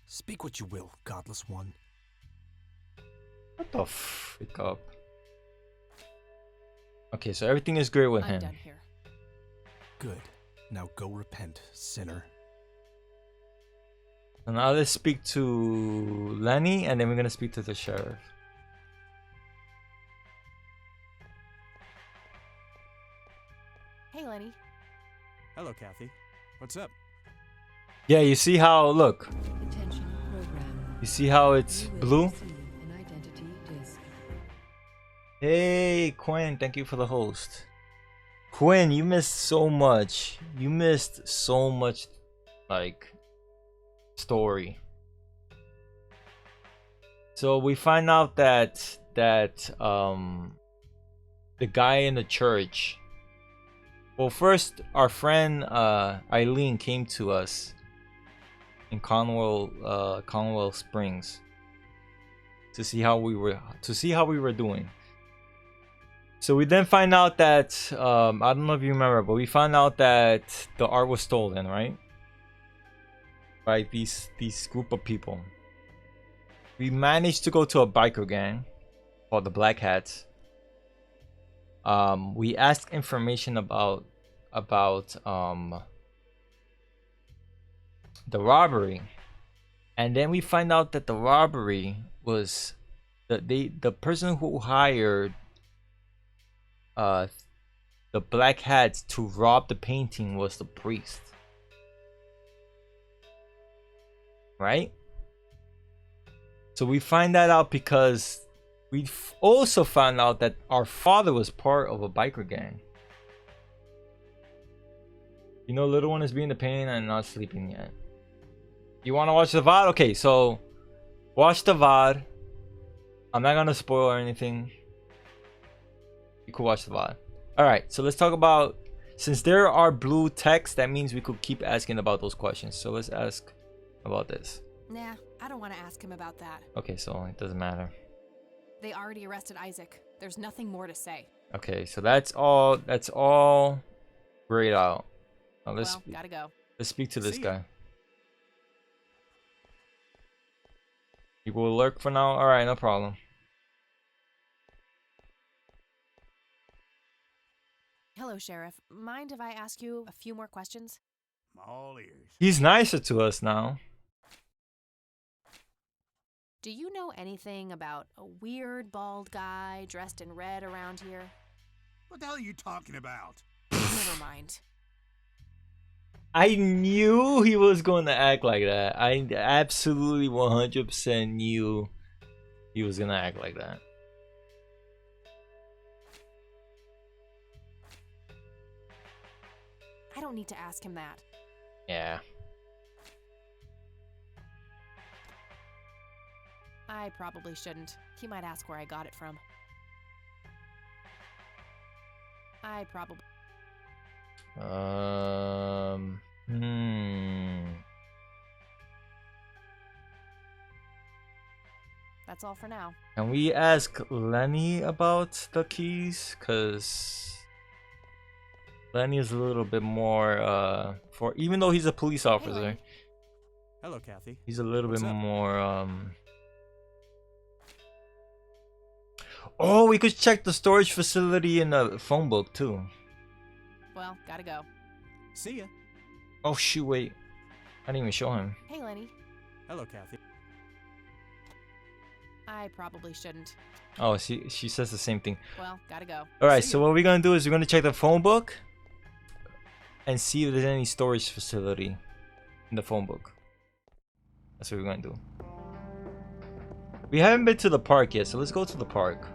Speak what you will, godless one. What the frick up? Okay, so everything is great with I'm him. done here. Good. Now go repent, sinner. And now let's speak to Lenny, and then we're gonna speak to the sheriff. Hey, Lenny. Hello, Kathy. What's up? Yeah, you see how, look. Attention program. You see how it's blue? An identity disc. Hey, Quinn, thank you for the host. Quinn, you missed so much. You missed so much, like, story. So we find out that the guy in the church. Well, first our friend Eileen came to us in Conwell Springs to see how we were doing. So we then find out that I don't know if you remember, but we found out that the art was stolen, right? By these group of people. We managed to go to a biker gang called the Black Hats. We asked information about the robbery, and then we find out that the robbery was the person who hired the Black Hats to rob the painting was the priest, right? So we find that out because we also found out that our father was part of a biker gang. You know, little one is being the pain and not sleeping yet. You want to watch the VOD? Okay, so watch the VOD. I'm not gonna spoil or anything. You could watch the VOD. Alright, so let's talk about, since there are blue text, that means we could keep asking about those questions. So let's ask about this. Nah, I don't want to ask him about that. Okay, so it doesn't matter. They already arrested Isaac. There's nothing more to say. Okay, so that's all grayed out. Now Gotta go. Let's speak to this guy. You will lurk for now? Alright, no problem. Hello, Sheriff. Mind if I ask you a few more questions? All ears. He's nicer to us now. Do you know anything about a weird bald guy dressed in red around here? What the hell are you talking about? Never mind. I knew he was going to act like that. I absolutely 100% knew he was going to act like that. I don't need to ask him that. Yeah. I probably shouldn't. He might ask where I got it from. I probably... That's all for now. Can we ask Lenny about the keys? Cause Lenny is a little bit more for, even though he's a police officer. Hello, Kathy. He's a little bit more Oh, we could check the storage facility in the phone book too. Well, gotta go. See ya. Oh shoot, wait. I didn't even show him. Hey, Lenny. Hello, Kathy. I probably shouldn't. Oh, she says the same thing. Well, gotta go. Alright, so what we're gonna do is we're gonna check the phone book and see if there's any storage facility in the phone book. That's what we're gonna do. We haven't been to the park yet, so let's go to the park.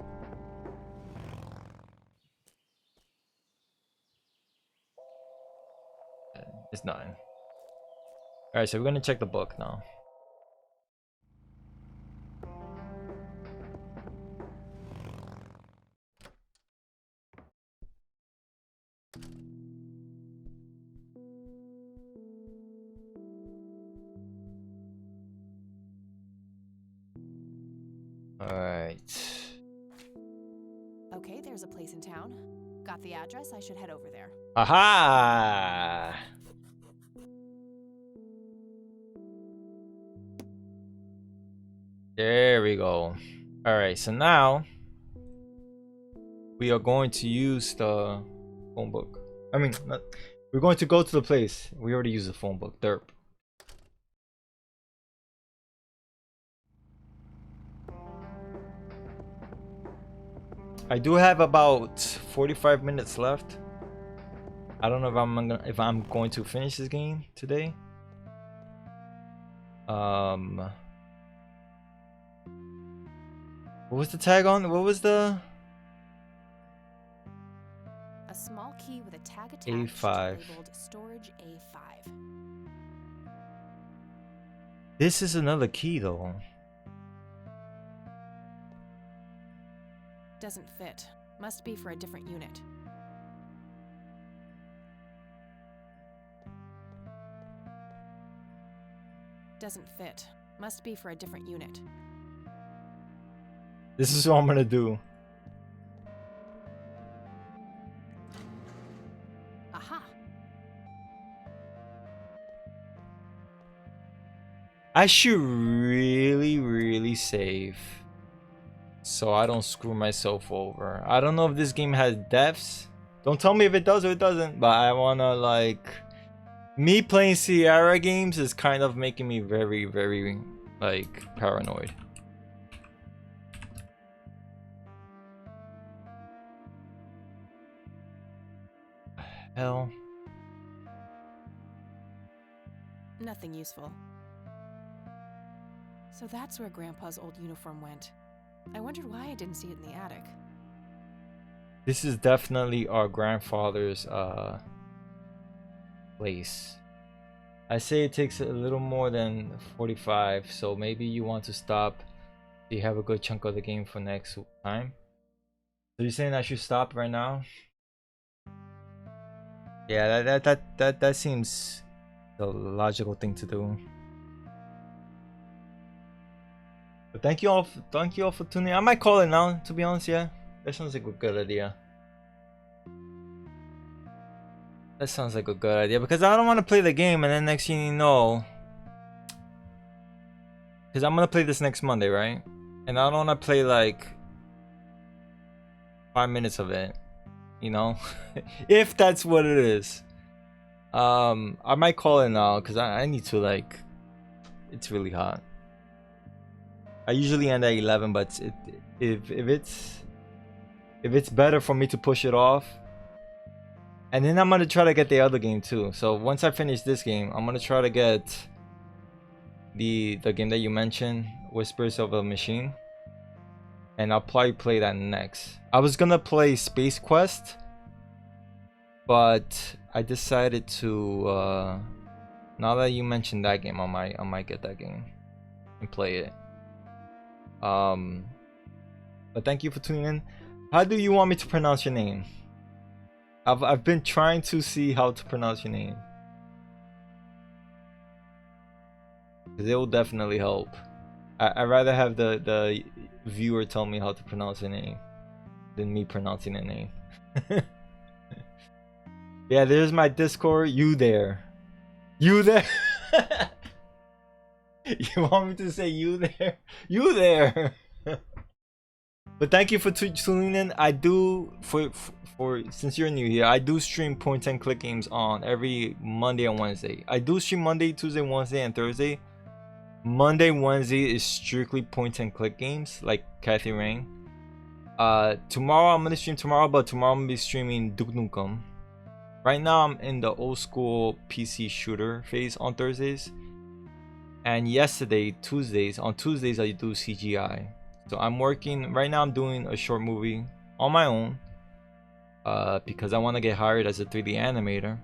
It's 9. Alright, so we're gonna check the book now. Alright. Okay, there's a place in town. Got the address, I should head over there. Aha! There we go. Alright, so now we are going to use the phone book. I mean, we're going to go to the place. We already used the phone book. Derp. I do have about 45 minutes left. I don't know if I'm going to finish this game today. What was the tag on? What was the A small key with a tag attached A5. labeled storage A5. This is another key though. Doesn't fit. Must be for a different unit. Doesn't fit. Must be for a different unit. This is what I'm gonna do. Aha. I should really save so I don't screw myself over. I don't know if this game has deaths. Don't tell me if it does or it doesn't, but I wanna like... Me playing Sierra games is kind of making me very like paranoid. Hell. Nothing useful. So that's where Grandpa's old uniform went. I wondered why I didn't see it in the attic. This is definitely our grandfather's place. I say it takes a little more than 45, so maybe you want to stop so you have a good chunk of the game for next time. So you're saying I should stop right now? Yeah, that seems the logical thing to do. But thank you all for tuning in. I might call it now, to be honest. Yeah, that sounds like a good idea. That sounds like a good idea because I don't want to play the game and then next thing you know, because I'm gonna play this next Monday, right? And I don't want to play like 5 minutes of it, you know, if that's what it is. I might call it now because I need to, like, it's really hot. I usually end at 11, but if it's better for me to push it off. And then I'm gonna try to get the other game too. So once I finish this game, I'm gonna try to get the game that you mentioned, Whispers of a Machine, and I'll probably play that next. I was gonna play Space Quest, but I decided to now that you mentioned that game, I might get that game and play it. But thank you for tuning in. How do you want me to pronounce your name? I've been trying to see how to pronounce your name. It will definitely help. I'd rather have the viewer tell me how to pronounce your name than me pronouncing the name. Yeah, there's my Discord. You there. You there. You want me to say you there? You there. But thank you for tuning in. I do, for since you're new here, I do stream point and click games on every Monday and Wednesday. I do stream Monday, Tuesday, Wednesday, and Thursday. Monday, Wednesday is strictly point and click games, like Kathy Rain. Tomorrow I'm gonna stream tomorrow, but tomorrow I'm gonna be streaming Duke Nukem. Right now I'm in the old school PC shooter phase on Thursdays. And yesterday, on Tuesdays I do CGI. So I'm working right now. I'm doing a short movie on my own because I want to get hired as a 3D animator.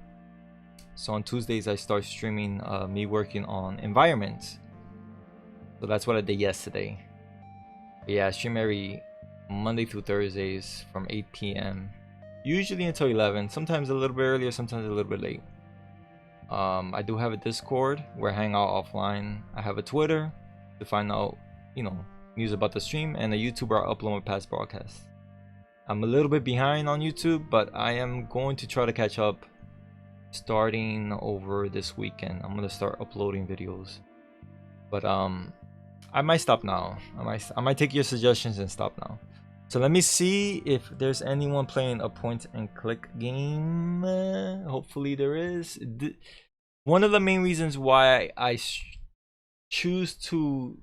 So on Tuesdays I start streaming me working on environments. So that's what I did yesterday. But yeah, I stream every Monday through Thursdays from 8 p.m. usually until 11. Sometimes a little bit earlier, sometimes a little bit late. I do have a Discord where I hang out offline. I have a Twitter to find out, you know, news about the stream, and a YouTube where I upload my past broadcasts. I'm a little bit behind on YouTube, but I am going to try to catch up starting over this weekend. I'm gonna start uploading videos, but I might stop now. I might take your suggestions and stop now. So let me see if there's anyone playing a point and click game. Hopefully there is. One of the main reasons why I choose to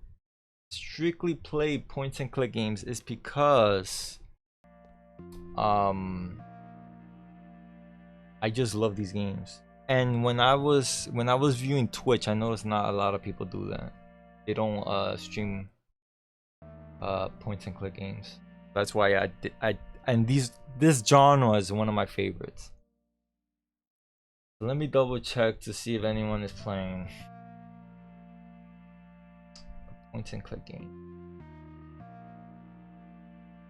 strictly play point and click games is because I just love these games. And when I was viewing Twitch, I noticed not a lot of people do that. They don't stream point and click games. That's why and this genre is one of my favorites. So let me double check to see if anyone is playing a point and click game.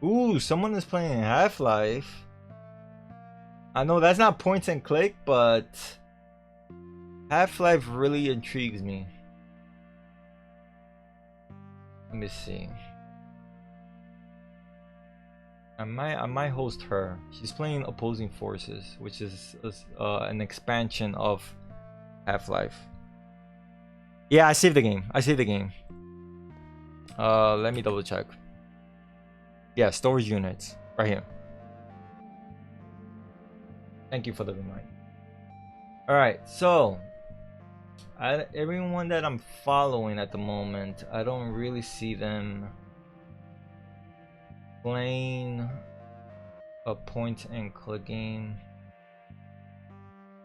Ooh, someone is playing Half-Life. I know that's not point and click, but Half-Life really intrigues me. Let me see. I might host her. She's playing Opposing Forces, which is an expansion of Half-Life. Yeah, I saved the game. Let me double check. Yeah, storage units right here. Thank you for the reminder. All right, so everyone that I'm following at the moment, I don't really see them playing a point and click game.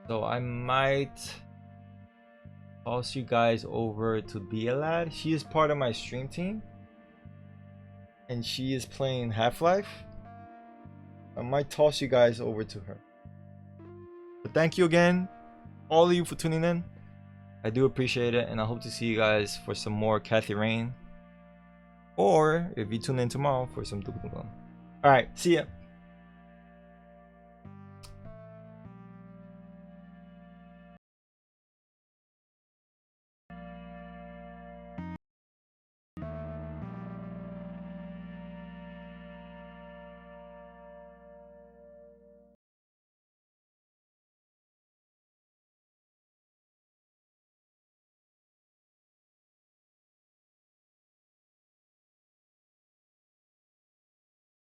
So I might toss you guys over to Bielad. She is part of my stream team and she is playing Half-Life. I might toss you guys over to her. But thank you again, all of you, for tuning in. I do appreciate it, and I hope to see you guys for some more Kathy Rain, or if you tune in tomorrow for some Duke Nukem. All right, see ya.